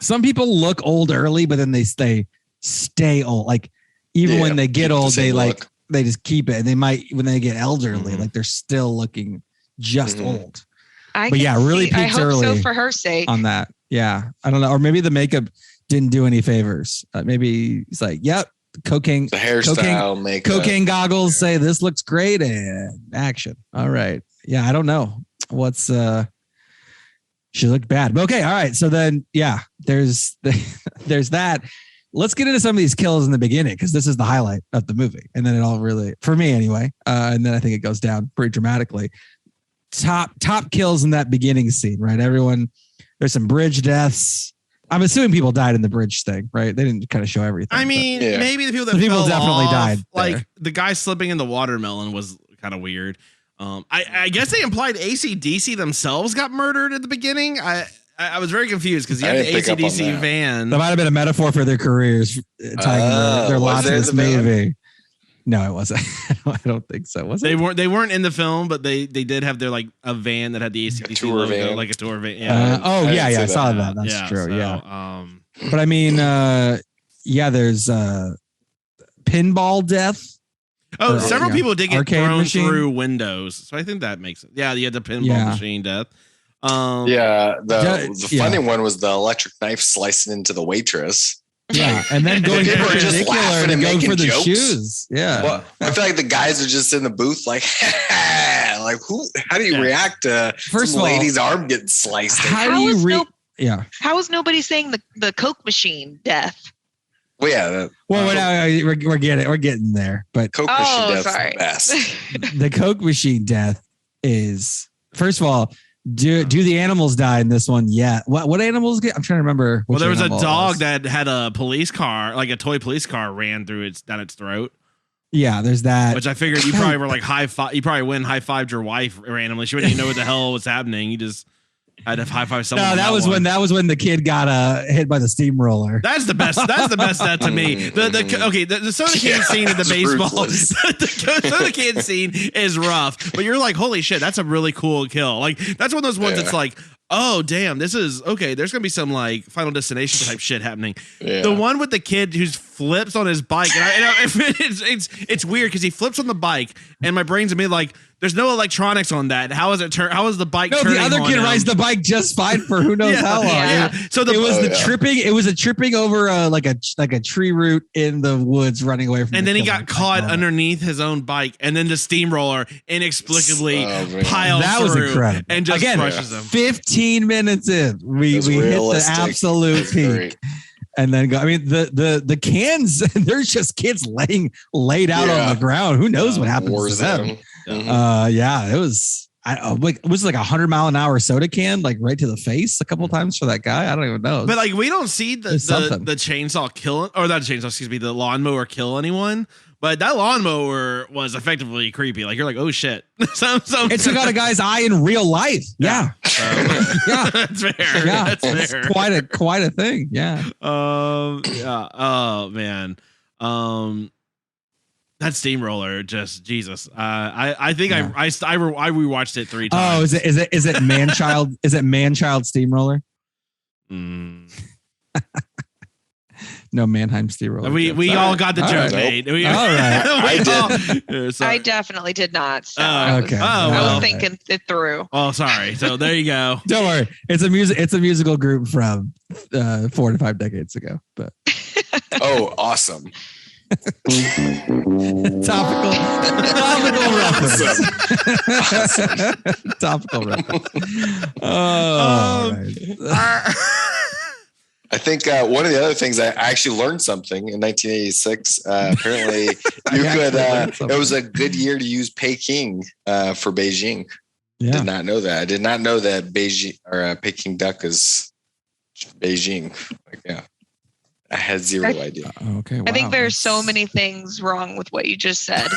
Some people look old early, but then they stay old. Like even when they get old, they they just keep it. And they might when they get elderly, like they're still looking just old. Really peaked early. So for her sake on that. Yeah. I don't know. Or maybe the makeup didn't do any favors. Maybe it's like, yep, cocaine, the hairstyle, makeup, cocaine goggles say this looks great and action. All right. Yeah. I don't know what's, she looked bad, but okay. All right. So then, there's that. Let's get into some of these kills in the beginning, because this is the highlight of the movie. And then it all really, for me anyway. And then I think it goes down pretty dramatically. Top kills in that beginning scene, right? Everyone, there's some bridge deaths. I'm assuming people died in the bridge thing, right? They didn't kind of show everything. I mean, maybe the people that fell definitely off, died. Like the guy slipping in the watermelon was kind of weird. I guess they implied AC/DC themselves got murdered at the beginning. I was very confused because you had the AC/DC van. That might have been a metaphor for their careers, tying their lives in this movie. No, it wasn't. I don't think so. Was it? They weren't in the film, but they did have their like a van that had the AC/DC logo, like a tour van. Yeah. I saw that. That's true. So, but I mean, there's pinball death. Several people did get thrown through windows, so I think that makes it. Yeah, you had the pinball machine death. The funny one was the electric knife slicing into the waitress. Yeah, and then going perpendicular to go for the shoes. Yeah, well, I feel like the guys are just in the booth, like, like who? How do you react to some lady's arm getting sliced? How is nobody saying the Coke machine death? Well, yeah. We're getting there, but Coke machine death is the best. The Coke machine death is, first of all, do the animals die in this one? Yeah. What animals get? I'm trying to remember. Well, there was a dog that had a police car, like a toy police car, ran through down its throat. Yeah, there's that. Which I figured you probably were like high five. You probably went high fived your wife randomly. She wouldn't even know what the hell was happening. You just had to high five someone. No, that was when the kid got hit by the steamroller. That's the best. That's the best death to me. The soda can scene at the baseball. The soda can scene is rough, but you're like, holy shit, that's a really cool kill. Like that's one of those ones that's like, oh damn, this is okay. There's gonna be some like Final Destination type shit happening. Yeah. The one with the kid who flips on his bike, and it's weird because he flips on the bike, and my brain's immediately like, there's no electronics on that. How is it turn? How is the bike? No, turning the other kid rides the bike just fine for who knows how long. Yeah. So it was tripping. It was a tripping over like a tree root in the woods, running away from. And then he got caught underneath his own bike, and then the steamroller inexplicably piles that was incredible. And just crushes him. 15 minutes in, we hit the absolute peak. Great. And then I mean the cans. There's just kids laid out on the ground. Who knows what happens to them? It was. It was like 100-mile-an-hour soda can, like right to the face a couple of times for that guy. I don't even know. But like we don't see the chainsaw kill, or not the chainsaw, excuse me, the lawnmower kill anyone. But that lawnmower was effectively creepy. Like you're like, oh shit. It took out a guy's eye in real life. Yeah. That's fair. Yeah. That's fair. Quite a thing. Yeah. Oh man. That Steamroller, just Jesus. I think I rewatched it 3 times. Oh, is it Manchild? Is it Manchild Steamroller? No, Mannheim Steamroller. We all got the joke, mate. All right. I definitely did not. So I was thinking it through. Oh, sorry. So there you go. Don't worry. It's a musical group from 4 to 5 decades ago. But oh, awesome. Topical reference. Topical reference. Oh, right. I think one of the other things I actually learned something in 1986. Apparently, you could. It was a good year to use Peking for Beijing. Yeah. Did not know that. I did not know that Beijing or Peking duck is Beijing. Like, yeah. I had zero idea. Okay. Wow. I think there's so many things wrong with what you just said.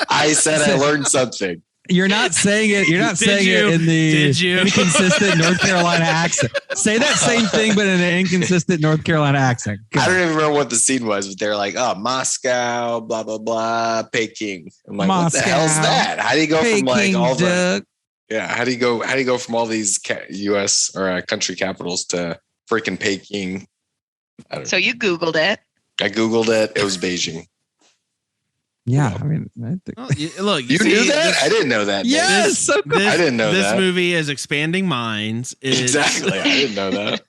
I said I learned something. You're not saying it. You're not saying it in the inconsistent North Carolina accent. Say that same thing, but in an inconsistent North Carolina accent. I don't even remember what the scene was, but they're like, "Oh, Moscow, blah blah blah, Peking." I'm like, Moscow, "What the hell's that? How do you go from like all the? Yeah, how do you go from all these U.S. or country capitals to freaking Peking?" So you Googled it. I Googled it. It was Beijing. Yeah, I mean, look, you knew that? I didn't know that. Yes, I didn't know this that. This movie is expanding minds. Exactly, I didn't know that.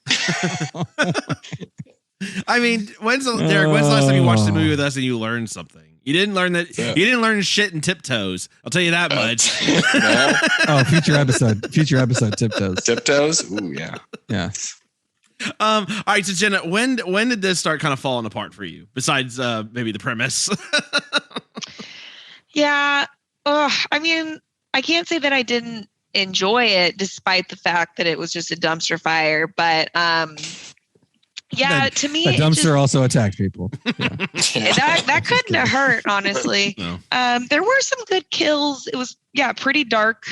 I mean, Derrick, when's the last time you watched a movie with us and you learned something? You didn't learn that. Yeah. You didn't learn shit in Tiptoes. I'll tell you that much. No? Oh, future episode, Tiptoes. Tiptoes. Ooh, yeah. Yes. All right, so Jenna, when did this start kind of falling apart for you? Besides maybe the premise. Yeah. I mean, I can't say that I didn't enjoy it despite the fact that it was just a dumpster fire. But to me, the dumpster also attacked people. Yeah. that couldn't have hurt, honestly. No. There were some good kills. It was pretty dark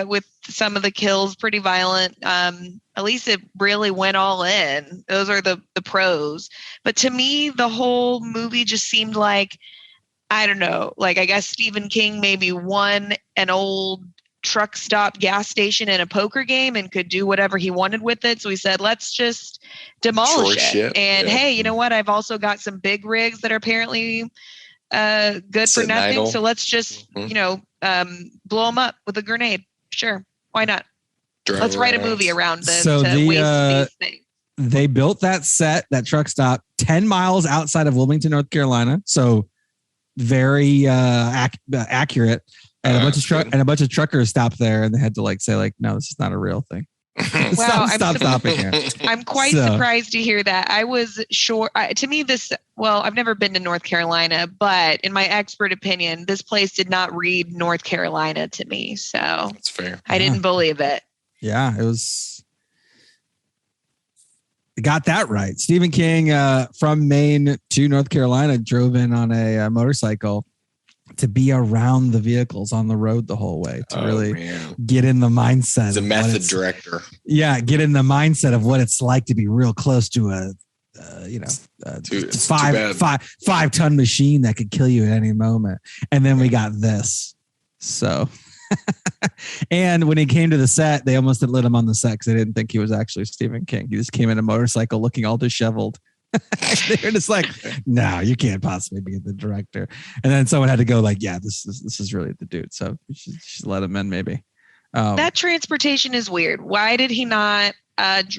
with some of the kills, pretty violent. At least it really went all in. Those are the pros. But to me, the whole movie just seemed like, I don't know, like I guess Stephen King maybe won an old truck stop gas station in a poker game and could do whatever he wanted with it. So he said, let's just demolish it. And hey, you know what? I've also got some big rigs that are apparently good for nothing. Idle. So let's just, blow them up with a grenade. Sure. Why not? Let's write a movie around this to waste these things. They built that truck stop 10 miles outside of Wilmington, North Carolina. So very accurate. And a bunch of truckers stopped there, and they had to say no, this is not a real thing. Stop stopping here. I'm quite surprised to hear that. I was sure. To me, I've never been to North Carolina, but in my expert opinion, this place did not read North Carolina to me. So that's fair. I didn't believe it. Yeah, it was. Got that right. Stephen King from Maine to North Carolina drove in on a motorcycle to be around the vehicles on the road the whole way to get in the mindset. He's a method director. Yeah, get in the mindset of what it's like to be real close to a 5-ton machine that could kill you at any moment. And then we got this. So, and when he came to the set, they almost had lit him on the set because they didn't think he was actually Stephen King. He just came in a motorcycle looking all disheveled. They were just like, no, you can't possibly be the director. And then someone had to go this is really the dude. So you should let him in maybe. That transportation is weird. Why did he not at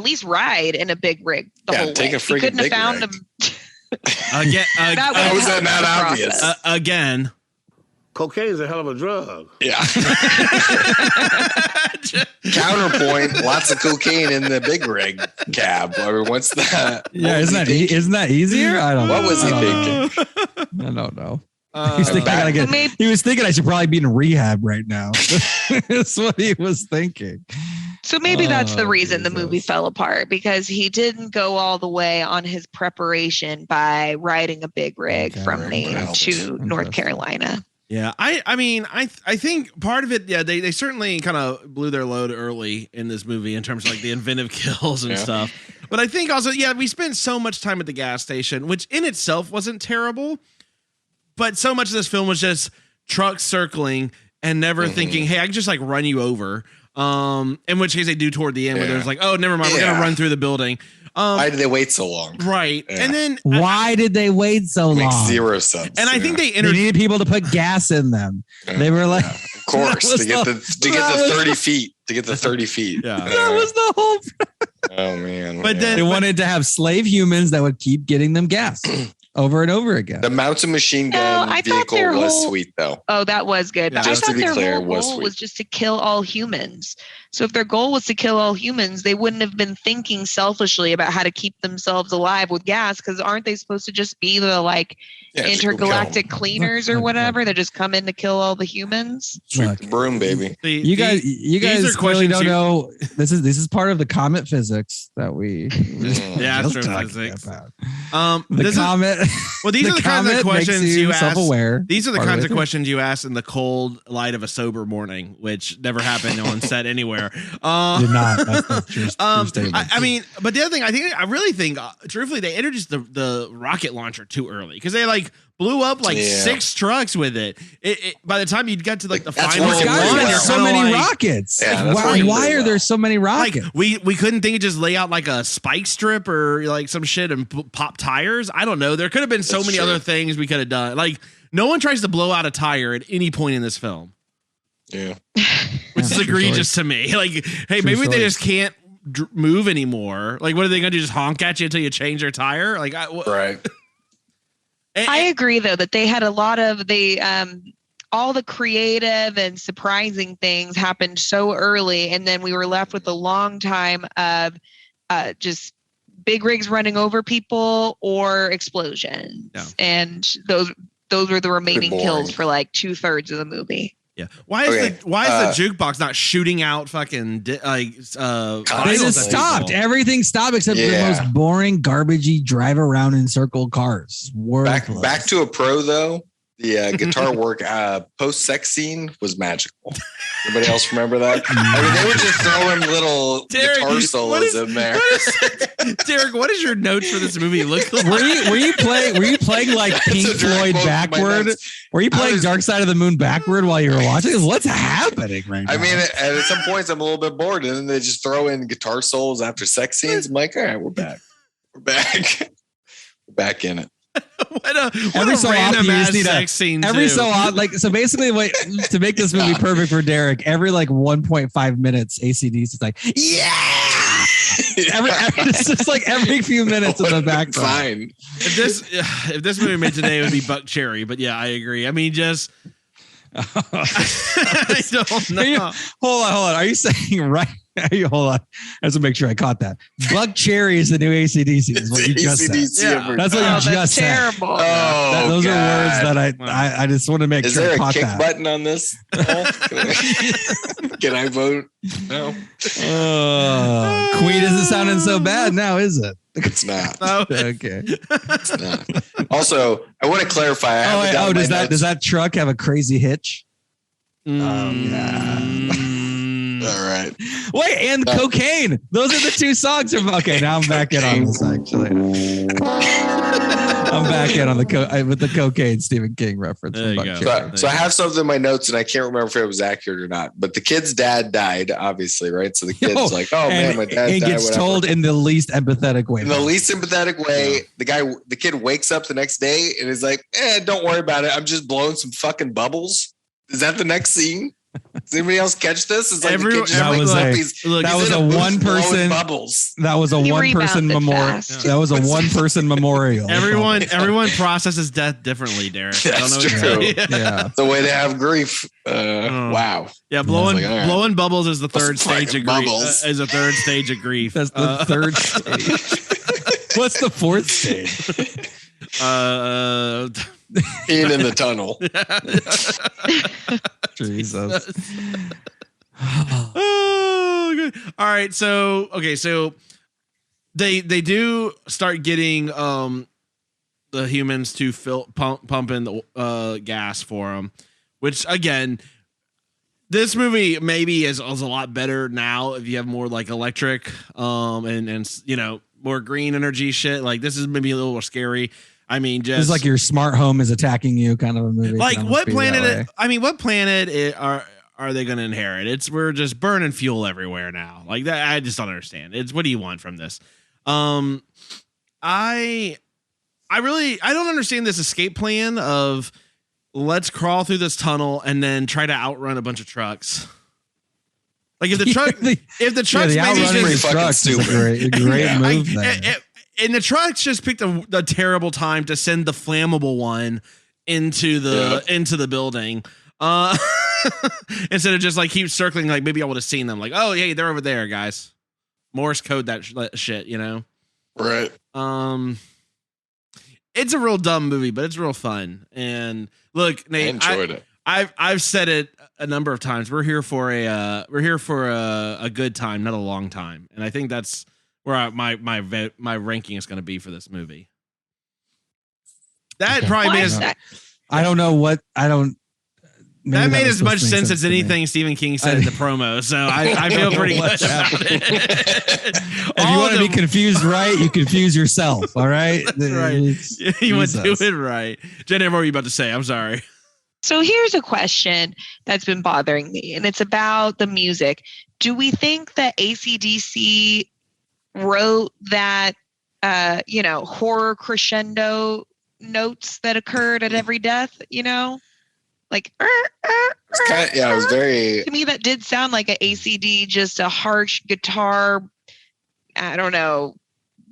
least ride in a big rig the whole take way? A freaking he couldn't big have found rig. him. Again, how was that not obvious? Again. Cocaine is a hell of a drug. Yeah. Counterpoint, lots of cocaine in the big rig cab. I mean, what's that? Yeah, isn't that easier? I don't know. What was he thinking? I don't know. He was thinking I should probably be in rehab right now. That's what he was thinking. So maybe that's the reason the movie fell apart, because he didn't go all the way on his preparation by riding a big rig from Maine to North Carolina. Yeah, I think part of it, they certainly kind of blew their load early in this movie in terms of the inventive kills and stuff. But I think also, we spent so much time at the gas station, which in itself wasn't terrible. But so much of this film was just trucks circling and never thinking, hey, I can just like run you over. In which case they do toward the end where there's like, oh, never mind, we're gonna run through the building. Why did they wait so long? Right. Yeah. And then why did they wait so long? Makes zero sense. And I think they needed people to put gas in them. They were like, of course, to get the 30 feet. To get the 30 feet. Yeah. That was the whole oh man. But then they wanted to have slave humans that would keep getting them gas. Over and over again. The mountain machine gun vehicle was sweet, though. Oh, that was good. But just I thought to be their clear, whole goal was just to kill all humans. So if their goal was to kill all humans, they wouldn't have been thinking selfishly about how to keep themselves alive with gas. Because aren't they supposed to just be the intergalactic cleaners or whatever that just come in to kill all the humans? Sweep the broom, baby. You guys clearly don't know. This is part of the comet physics that we. Astrophysics. The comet. Well, these are the kinds of questions you ask. Self-aware. These are the kinds of questions you ask in the cold light of a sober morning, which never happened on set anywhere. Did not. That's true statement. I mean, but the other thing, I really think, truthfully, they introduced the rocket launcher too early because they blew up 6 trucks with it. By the time you got to the final one, there's so many rockets. Yeah, why are there so many rockets? We couldn't think of just lay out a spike strip or some shit and pop tires. I don't know. There could have been so many other things we could have done. No one tries to blow out a tire at any point in this film. Yeah, which is egregious to me. Hey, maybe they just can't move anymore. What are they gonna do? Just honk at you until you change their tire? Right. I agree, though, that they had a lot of all the creative and surprising things happened so early, and then we were left with a long time of just big rigs running over people or explosions, and those were the remaining kills for 2/3 of the movie. Yeah. Why is the jukebox not shooting out fucking they just stopped. Everything stopped except for the most boring, garbagey drive around in circle cars. Back to a pro though. The guitar work post-sex scene was magical. Anybody else remember that? They were just throwing little guitar solos in there. Derrick, what does your notes for this movie look like? Were you playing Pink Floyd backward? Were you playing Dark Side of the Moon backward while you were watching? What's happening right now? I mean, at some points I'm a little bit bored, and then they just throw in guitar solos after sex scenes. I'm like, all right, we're back. We're back in it. Every so often so basically to make this movie perfect for Derrick, every 1.5 minutes ACDC is it's just every few minutes in the background. Fine. If this movie made today, it would be Buck Cherry. But yeah, I agree. I mean, just I don't know. Hold on. Are you saying right? Hold on. I have to make sure I caught that. Buck Cherry is the new ACDC. Is what you just said. Yeah. That's what you just said. Terrible. Those are words that I just want to make sure I caught that. Is there a kick button on this? Can I vote? No. Queen isn't sounding so bad now, is it? It's not. Okay. It's not. Also, I want to clarify. Does that truck have a crazy hitch? Yeah. All right. Wait, and cocaine. Those are the 2 songs. Okay, now I'm back in on this. Actually, I'm back in on with the cocaine Stephen King reference. So I have something in my notes, and I can't remember if it was accurate or not. But the kid's dad died, obviously, right? So the kid's my dad died. It gets told in the least empathetic way. In the least empathetic way, the kid wakes up the next day and is like, don't worry about it. I'm just blowing some fucking bubbles. Is that the next scene? Does anybody else catch this? It's that was a one person bubbles. That was a one person memorial. That was a one person memorial. Everyone processes death differently, Derrick. That's true. Yeah, the way they have grief. Wow. Yeah, blowing bubbles is the third stage of grief. Is a third stage of grief. That's the third stage. What's the fourth stage? Being in the tunnel. Jesus. Oh, good. All right. So they do start getting the humans to pump in the gas for them, which again, This movie maybe is a lot better now if you have more like electric, and you know, more green energy shit. Like this is maybe a little more scary. I mean, just it's like your smart home is attacking you, kind of a movie. Like what planet? What planet are they going to inherit? We're just burning fuel everywhere now. Like that, I just don't understand. What do you want from this? I don't understand this escape plan of let's crawl through this tunnel and then try to outrun a bunch of trucks. Like if the trucks maybe just fucking stupid. Great move. And the trucks just picked a terrible time to send the flammable one into the building. Instead of just like keep circling, like maybe I would have seen them. Like, oh yeah, they're over there, guys. Morse code that shit, you know. Right. It's a real dumb movie, but it's real fun. And look, Nate, I enjoyed it. I've said it a number of times. We're here for a good time, not a long time. And I think that's where my ranking is going to be for this movie. That probably made us. I don't know what I don't. That made as much sense as anything Stephen King said in the promo, so I feel pretty good about it. If you want to be confused right, you confuse yourself, all right? That's right. You want to do it right. Jenna, what were you about to say? I'm sorry. So here's a question that's been bothering me, and it's about the music. Do we think that AC/DC wrote that, horror crescendo notes that occurred at every death, you know? Like, it was very. To me, that did sound like an ACD, just a harsh guitar. I don't know.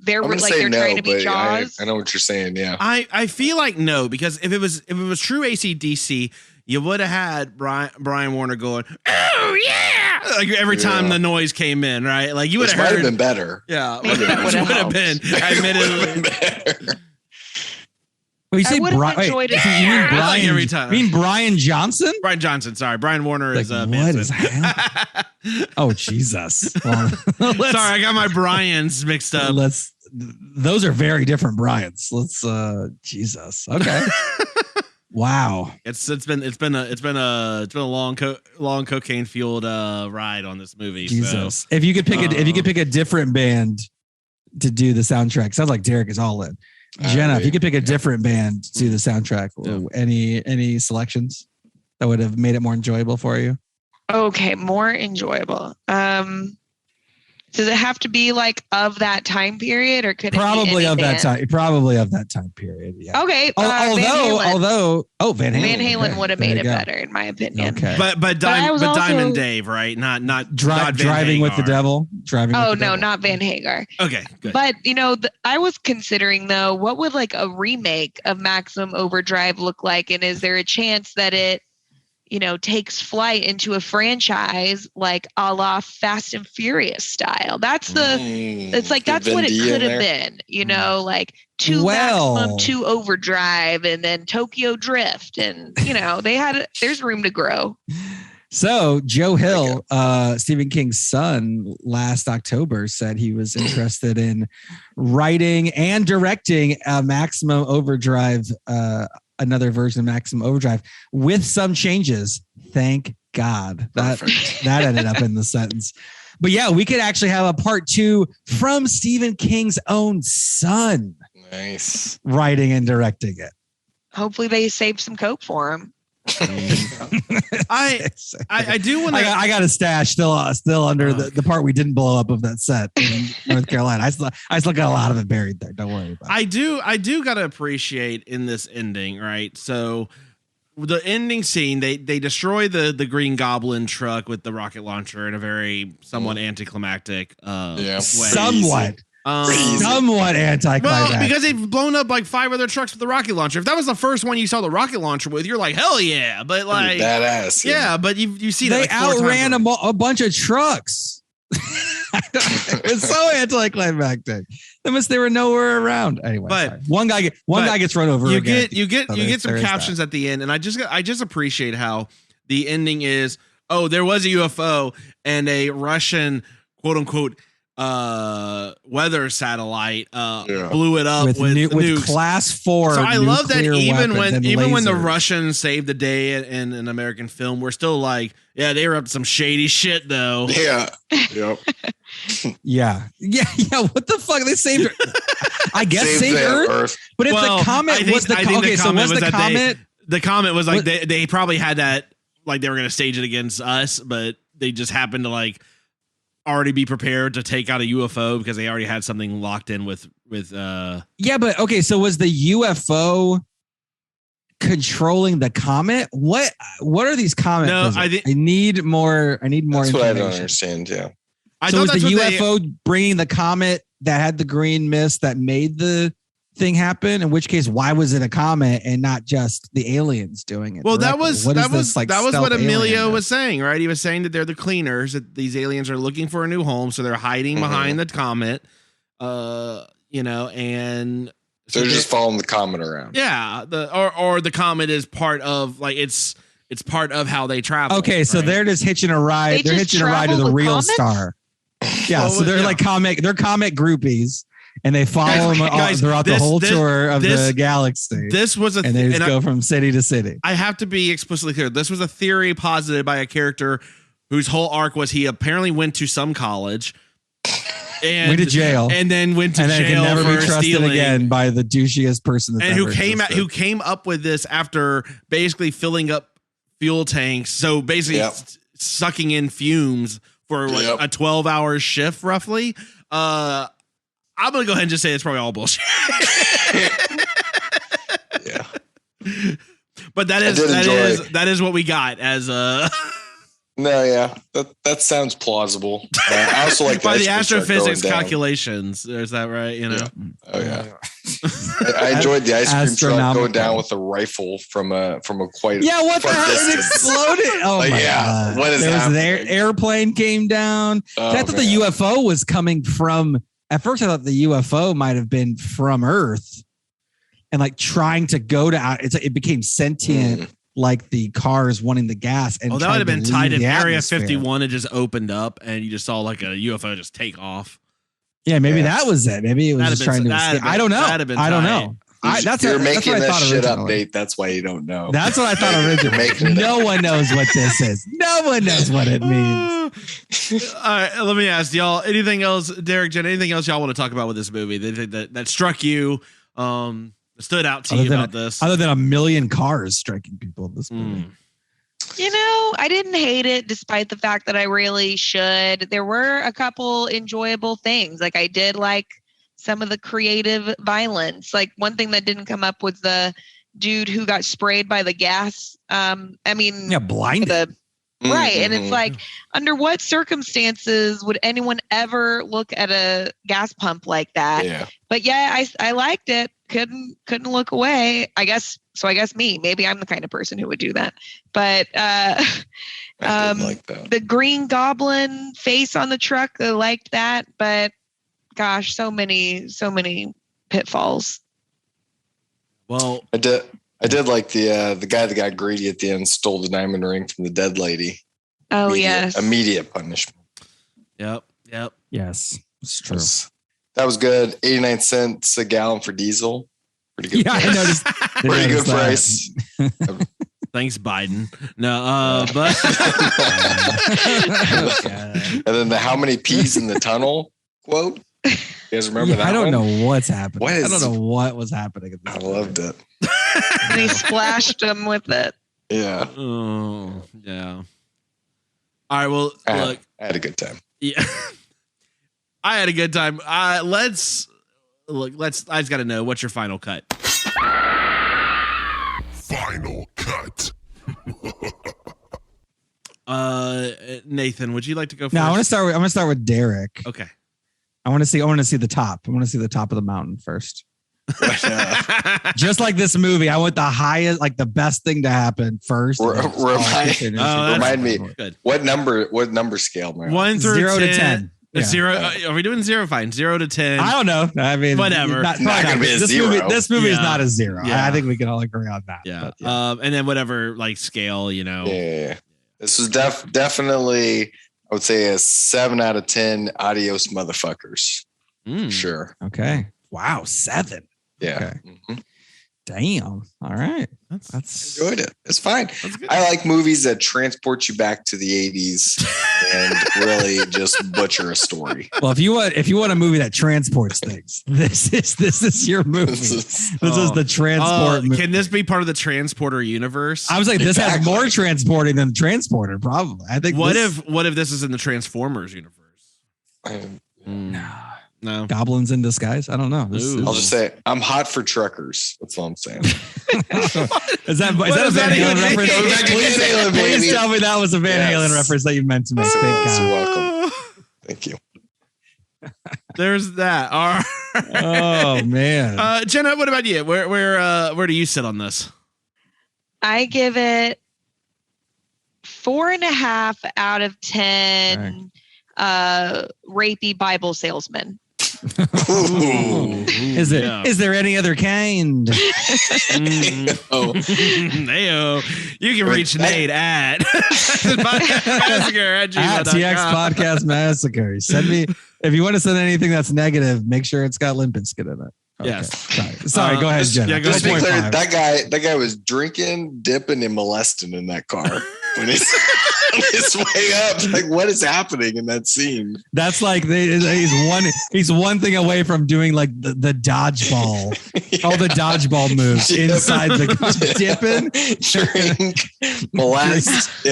They're trying to be Jaws. I know what you're saying. Yeah. I feel like no, because if it was true AC/DC, you would have had Brian Warner going, oh yeah, like every time the noise came in, right? Like you would have heard. Might have been better. Yeah, it would have been. Admittedly. Well, you say Brian? Every time. You mean Brian Johnson? Brian Johnson. Sorry, Brian Warner is what is happening? Oh Jesus! Well, sorry, I got my Brians mixed up. Those are very different Brians. Jesus. Okay. Wow. It's been a long cocaine fueled ride on this movie. Jesus. So. If you could pick a different band to do the soundtrack, sounds like Derrick is all in. Jenna, if you could pick a different band to the soundtrack, any selections that would have made it more enjoyable for you? Okay, more enjoyable. Does it have to be like of that time period, or could probably it be of that time? Probably of that time period. Yeah. Okay. Van Halen. Van Halen would have made it better, in my opinion. Okay. But Diamond Dave, right? Not driving with the devil. Not Van Hagar. Okay, good. But I was considering though, what would like a remake of Maximum Overdrive look like, and is there a chance that it takes flight into a franchise like a la Fast and Furious style? That's what it could have been, like Maximum, 2 Overdrive, and then Tokyo Drift. And, there's room to grow. So Joe Hill, Stephen King's son, last October said he was interested in writing and directing a Maximum Overdrive, another version of Maximum Overdrive with some changes. Thank God that ended up in the sentence. But yeah, we could actually have a part 2 from Stephen King's own son. Nice. Writing and directing it. Hopefully they saved some coke for him. I do want to. I got a stash still under the part we didn't blow up of that set in North Carolina. I still got a lot of it buried there. Don't worry about it. I do gotta appreciate in this ending, right? So the ending scene, they destroy the Green Goblin truck with the rocket launcher in a very somewhat anticlimactic way. Somewhat anticlimactic. Well, because they've blown up like 5 other trucks with the rocket launcher. If that was the first one you saw the rocket launcher with, you're like, hell yeah! But like, badass. Yeah, but you see they that like outran a bunch of trucks. It's so anticlimactic. They were nowhere around anyway. But one guy gets run over. You get some captions at the end, and I just appreciate how the ending is. Oh, there was a UFO and a Russian quote unquote weather satellite, blew it up with nukes. class 4. So I love that even when the lasers. Russians saved the day in an American film, we're still like, yeah, they were up to some shady shit though. Yeah. Yep. Yeah. What the fuck? They saved her. I guess saved Earth. But if the comet was the okay, so was the comet? The comet was like they probably had that, like they were going to stage it against us, but they just happened to like already be prepared to take out a UFO because they already had something locked in with Yeah, but okay, so was the UFO controlling the comet? What are these comets? No, I need more That's information. what I don't understand. Yeah. So was the UFO bringing the comet that had the green mist that made the thing happen? In which case, why was it a comet and not just the aliens doing it? Well, directly? that was what Emilio was saying, right? He was saying that they're the cleaners, that these aliens are looking for a new home, so they're hiding behind the comet. And so they're just following the comet around. Yeah, or the comet is part of, like, it's part of how they travel. Okay, so they're just hitching a ride. They're hitching a ride to the real comets? Star. Yeah, so they're like comet groupies. And they follow them throughout the whole tour of the galaxy. This was and they just go from city to city. I have to be explicitly clear. This was a theory posited by a character whose whole arc was he apparently went to some college and went to jail, and then went to jail can never for be trusted stealing again by the douchiest person. That's and ever who came up with this after basically filling up fuel tanks. So basically sucking in fumes for like a 12-hour shift, roughly. I'm gonna go ahead and just say it's probably all bullshit. Yeah, but that is what we got as a. No, yeah, that sounds plausible. I also like by the astrophysics calculations. Is that right? You know. Yeah. Oh yeah. I enjoyed the ice cream truck going down with a rifle from a quite what the hell? It exploded. Oh like, my god! What is happening? Their airplane came down. I thought the UFO was coming from. At first, I thought the UFO might have been from Earth, and like trying to go to. It became sentient. Like the cars wanting the gas, and that would have been tied in Area 51. It just opened up, and you just saw like a UFO just take off. Yeah, maybe that was it. Maybe it was just trying to escape. I don't know. I don't know. You're making that shit up, Nate. That's why you don't know. That's what I thought originally. No one knows what this is. No one knows what it means. All right, let me ask y'all. Anything else, Derrick, Jen? Anything else y'all want to talk about with this movie that struck you? Stood out to you about this, other than a million cars striking people in this movie. You know, I didn't hate it despite the fact that I really should. There were a couple enjoyable things. Like I did like some of the creative violence. Like one thing that didn't come up was the dude who got sprayed by the gas. Blinded. Right. And it's like, under what circumstances would anyone ever look at a gas pump like that? Yeah. But yeah, I liked it. Couldn't look away. I guess me. Maybe I'm the kind of person who would do that. But like that. The Green Goblin face on the truck, I liked that. But gosh, so many pitfalls. Well, I did like the guy that got greedy at the end, stole the diamond ring from the dead lady. Oh, yes. Immediate punishment. Yep. Yes, it's true. That was good. 89 cents a gallon for diesel. Pretty good. Yeah, I noticed. Pretty good price. Thanks, Biden. No, but and then the how many peas in the tunnel quote. You guys remember that? I don't know what's happening. I don't know what was happening. I loved it. And he splashed him with it. Yeah. Oh, yeah. All right. Well, look, I had a good time. Yeah. I had a good time. I just got to know, what's your final cut? Final cut. Nathan, would you like to go first? No, I'm gonna start with Derrick. Okay. I want to see the top. I want to see the top of the mountain first. Just like this movie, I want the highest, like the best thing to happen first. Remind me. Good. What number scale? 1 through 0 to 10. Yeah. 0. Are we doing 0? Fine. 0 to 10. I don't know. I mean, whatever. Not gonna be a zero. This movie is not a 0. Yeah. I think we can all agree on that. Yeah. And then whatever like scale, you know. Yeah. This was definitely I would say a 7 out of 10. Adios, motherfuckers. Sure. Okay. Wow. 7. Yeah. Okay. Damn. All right. That's enjoyed it. It's fine. I like movies that transport you back to the 80s and really just butcher a story. Well, if you want a movie that transports things, this is your movie. This is the transport movie. Can this be part of the Transporter universe? I was like, this has more transporting than Transporter, probably. I think. What if this is in the Transformers universe? No. Goblins in disguise? I don't know. I'll just say I'm hot for truckers. That's all I'm saying. is that a Van Halen reference? Please tell me that was a Van Halen reference that you meant to make. You're welcome. Thank you. There's that. All right. Oh man. Jenna, what about you? Where do you sit on this? I give it 4.5 out of 10. Rapey Bible salesman. Is there any other kind? You can reach Nate at TX Podcast Massacre. Send me if you want to send anything that's negative. Make sure it's got Limp Bizkit in it. Okay. Yes. Sorry. Go ahead, Jenna. Just be clear, that guy was drinking, dipping, and molesting in that car when he's on his way up. Like, what is happening in that scene? That's like he's one thing away from doing like the dodgeball, all the dodgeball moves inside the car. Dipping, drink, molest,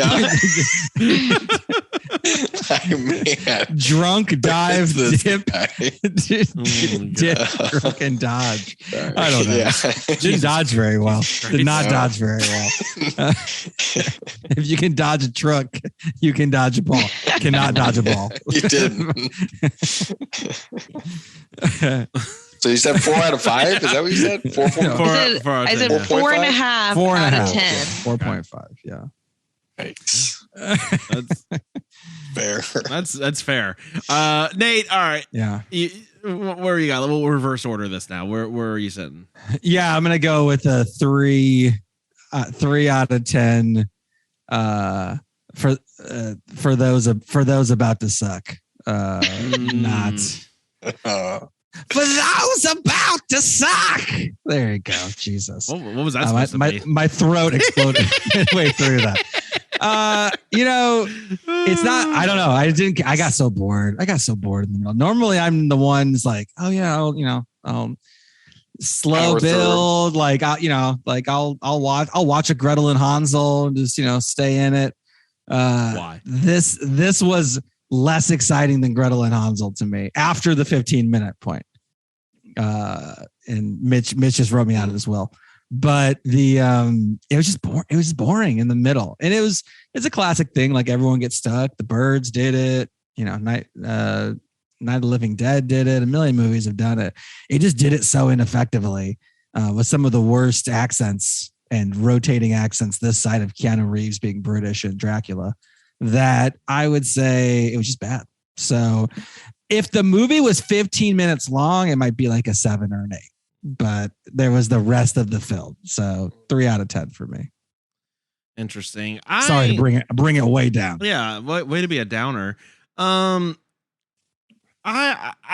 drunk, dive, dip, drunk, and dodge. Sorry. I don't know. Yeah. Didn't dodge very well. Did not dodge very well. If you can dodge a truck, you can dodge a ball. Cannot dodge a ball. You didn't. So you said 4 out of 5? Is that what you said? 4. I said 4.5 out of 10. 4.5. Yeah. Thanks. That's fair. That's fair. Nate, all right. Yeah. Where you got? We'll reverse order this now. Where are you sitting? Yeah, I'm gonna go with a 3 out of 10. For those about to suck. Not. For those about to suck. There you go. Jesus. What was that supposed to be? My throat exploded midway through that. It's not. I don't know. I got so bored. I got so bored in the middle. Normally, I'm the ones like, oh yeah, I'll slow build. Like I'll watch a Gretel and Hansel and just stay in it. Why? This was less exciting than Gretel and Hansel to me after the 15-minute point. And Mitch just wrote me out of this will. But it was just boring. It was just boring in the middle. And it's a classic thing. Like everyone gets stuck. The Birds did it. Night of the Living Dead did it. A million movies have done it. It just did it so ineffectively with some of the worst accents and rotating accents this side of Keanu Reeves being British and Dracula, that I would say it was just bad. So if the movie was 15 minutes long, it might be like a 7 or an 8, but there was the rest of the film. So 3 out of 10 for me. Interesting. Sorry to bring it way down. Yeah. Way to be a downer. I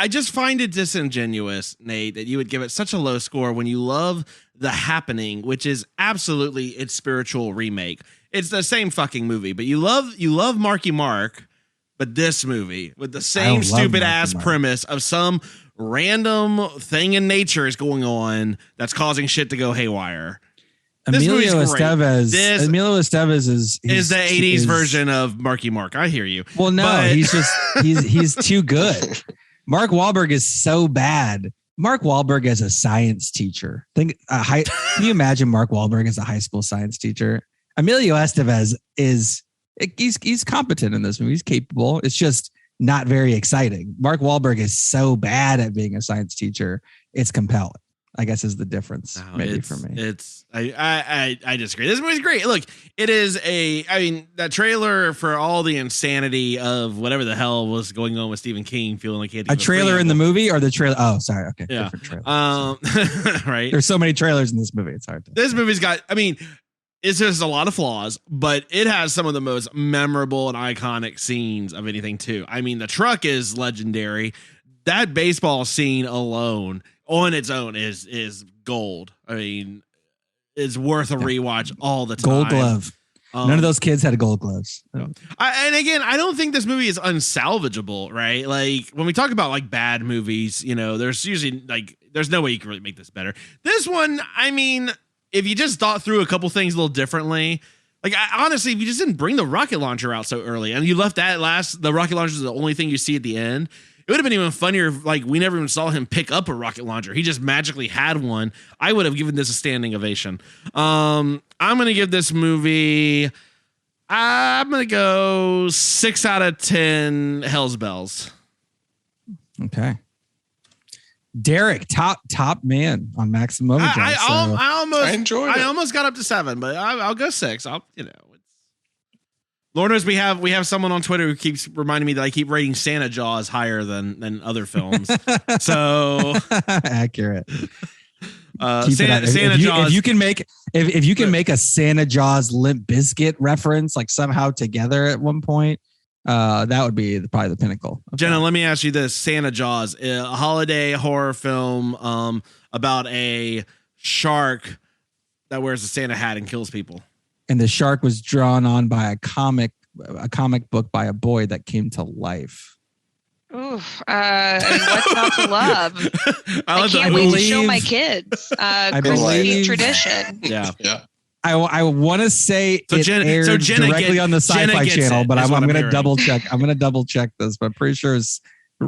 just find it disingenuous, Nate, that you would give it such a low score when you love The Happening, which is absolutely its spiritual remake. It's the same fucking movie, but you love Marky Mark, but this movie with the same stupid ass premise of some random thing in nature is going on that's causing shit to go haywire. Emilio Estevez is the 80s version of Marky Mark. I hear you. Well, no, he's too good. Mark Wahlberg is so bad. Mark Wahlberg as a science teacher. Can you imagine Mark Wahlberg as a high school science teacher? Emilio Estevez he's competent in this movie. He's capable. It's just not very exciting. Mark Wahlberg is so bad at being a science teacher. It's compelling, I guess, is the difference for me. I disagree. This movie's great. Look, it is that trailer for all the insanity of whatever the hell was going on with Stephen King, feeling like he had to a trailer in the movie or the trailer. Oh, sorry. Okay. Yeah. Different trailer. Right. There's so many trailers in this movie. It's hard to. This movie's got, it's just a lot of flaws, but it has some of the most memorable and iconic scenes of anything too. I mean, the truck is legendary. That baseball scene alone on its own is gold. I mean, it's worth a rewatch all the time. Gold glove. None of those kids had gold gloves. And again, I don't think this movie is unsalvageable, right? Like when we talk about like bad movies, you know, there's usually like, there's no way you can really make this better. This one, I mean, if you just thought through a couple things a little differently, like honestly, if you just didn't bring the rocket launcher out so early and you left that the rocket launcher is the only thing you see at the end, it would have been even funnier if like we never even saw him pick up a rocket launcher. He just magically had one. I would have given this a standing ovation. I'm going to give this movie, I'm going to go 6 out of 10 Hell's Bells. Okay. Derrick, top man on Maximum Overdrive. I enjoyed it. I almost got up to 7, but I'll go 6. Lord knows we have someone on Twitter who keeps reminding me that I keep rating Santa Jaws higher than other films. So accurate. Santa Jaws. If you can make a Santa Jaws Limp Bizkit reference like somehow together at one point, that would be probably the pinnacle. Okay. Jenna, let me ask you this: Santa Jaws, a holiday horror film about a shark that wears a Santa hat and kills people. And the shark was drawn on by a comic book by a boy that came to life. Oof. What's not to love? I can't wait to show my kids. Christmas tradition. Yeah. I want to say Jenna directly on the Sci-Fi Channel, but I'm going to double check. I'm going to double check this, but I'm pretty sure it's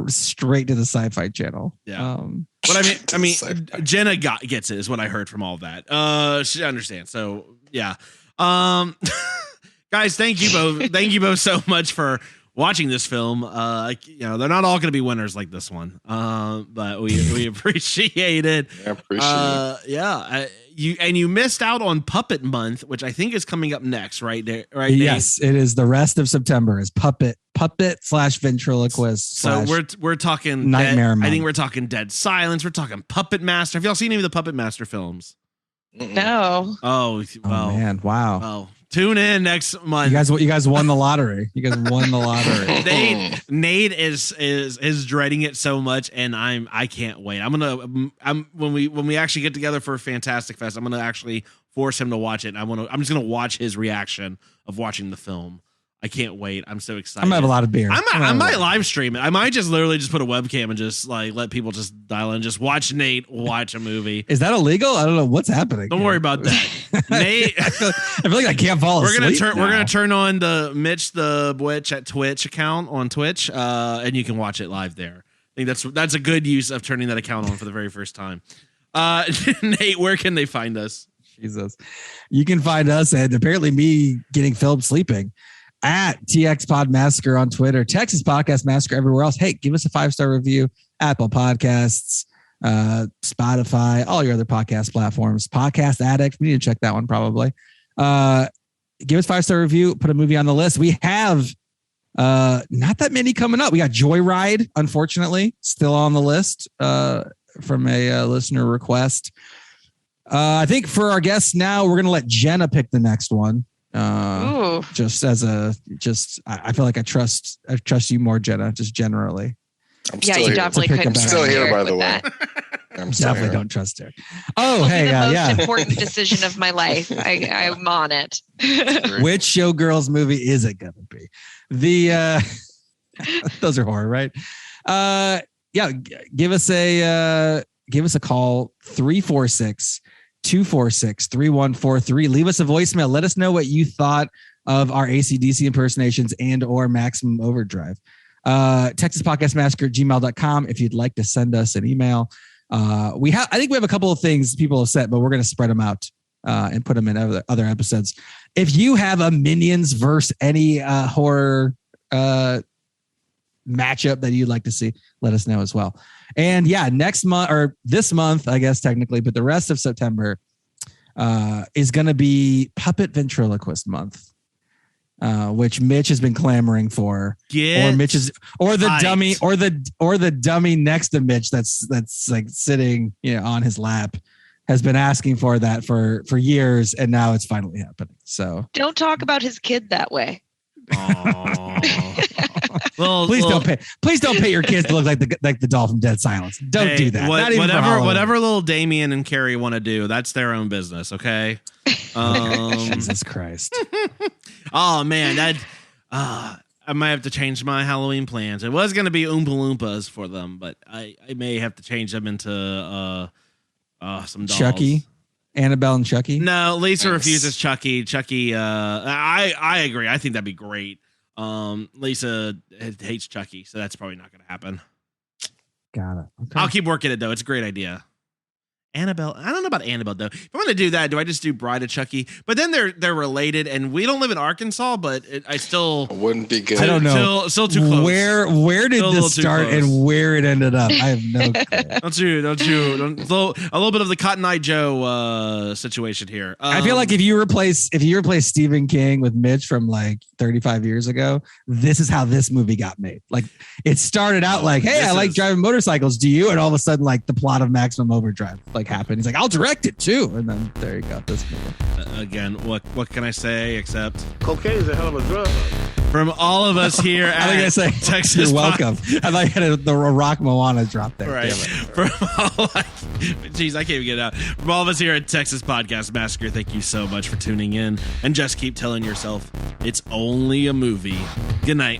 straight to the Sci-Fi Channel. Yeah. But I mean, Jenna gets it is what I heard from all of that. She understands. So yeah. Guys, thank you both. Thank you both so much for watching this film. They're not all going to be winners like this one. But we appreciate it. I appreciate it. You missed out on Puppet Month, which I think is coming up next, right there. Right. Yes, it is. The rest of September is puppet / ventriloquist. So we're talking Nightmare Month. I think we're talking Dead Silence. We're talking Puppet Master. Have y'all seen any of the Puppet Master films? No. Oh man! Wow. Oh, tune in next month. You guys won the lottery. You guys won the lottery. Nate is dreading it so much, and I can't wait. When we actually get together for Fantastic Fest, I'm gonna actually force him to watch it. I'm just gonna watch his reaction of watching the film. I can't wait. I'm so excited. I'm gonna have a lot of beer. I might live stream it. I might just literally just put a webcam and just like let people just dial in, just watch Nate watch a movie. Is that illegal? I don't know what's happening. Don't worry about that. Nate, I feel like I can't fall asleep. We're gonna turn on the Mitch the Bwitch at Twitch account on Twitch, and you can watch it live there. I think that's a good use of turning that account on for the very first time. Nate, where can they find us? Jesus, you can find us and apparently me getting filmed sleeping at TX Pod Massacre on Twitter, Texas Podcast Massacre everywhere else. Hey, give us a 5-star review, Apple Podcasts, Spotify, all your other podcast platforms, Podcast Addict. We need to check that one probably. Give us 5-star review, put a movie on the list. We have not that many coming up. We got Joyride, unfortunately, still on the list from a listener request. I think for our guests now, we're going to let Jenna pick the next one. I feel like I trust you more, Jenna, just generally. You definitely couldn't. I'm still here, by the way. I'm definitely don't trust her. Oh, hey, the most important decision of my life. I'm on it. Which Showgirls movie is it gonna be? Those are horror, right? Give us a call 346-246-3143. Leave us a voicemail. Let us know what you thought of our AC/DC impersonations and or Maximum Overdrive. Texas Podcast Massacre @gmail.com if you'd like to send us an email. I think we have a couple of things people have said, but we're going to spread them out and put them in other episodes. If you have a Minions versus any horror matchup that you'd like to see, let us know as well. And next month, or this month, I guess technically, but the rest of September is going to be Puppet Ventriloquist Month, which Mitch has been clamoring for. The dummy next to Mitch that's like sitting on his lap has been asking for that for years, and now it's finally happening. So don't talk about his kid that way. Please don't pay your kids to look like the doll from Dead Silence. Don't do that. Whatever little Damien and Carrie want to do, that's their own business. Okay. Jesus Christ. Oh man, I might have to change my Halloween plans. It was going to be Oompa Loompas for them, but I may have to change them into some dolls. Chucky. Annabelle and Chucky? No, Lisa refuses Chucky. Chucky, I agree. I think that'd be great. Lisa hates Chucky, so that's probably not going to happen. Got it. Okay. I'll keep working it, though. It's a great idea. Annabelle, I don't know about Annabelle, though. If I'm going to do that, do I just do Bride of Chucky? But then they're related, and we don't live in Arkansas, but I still... It wouldn't be good. I don't know. Still too close. Where did this start and where it ended up? I have no clue. Don't a little bit of the Cotton Eye Joe situation here. I feel like if you replace Stephen King with Mitch from like 35 years ago, this is how this movie got made. Like it started out like, hey, I like driving motorcycles. Do you? And all of a sudden, like the plot of Maximum Overdrive happened. He's like, I'll direct it too. And then there you go. This movie. Again, what can I say except cocaine is a hell of a drug. From all of us here at Texas, you're welcome. I like the Rock Moana drop there. Right. From all, jeez, I can't even get it out. From all of us here at Texas Podcast Massacre, thank you so much for tuning in, and just keep telling yourself it's only a movie. Good night.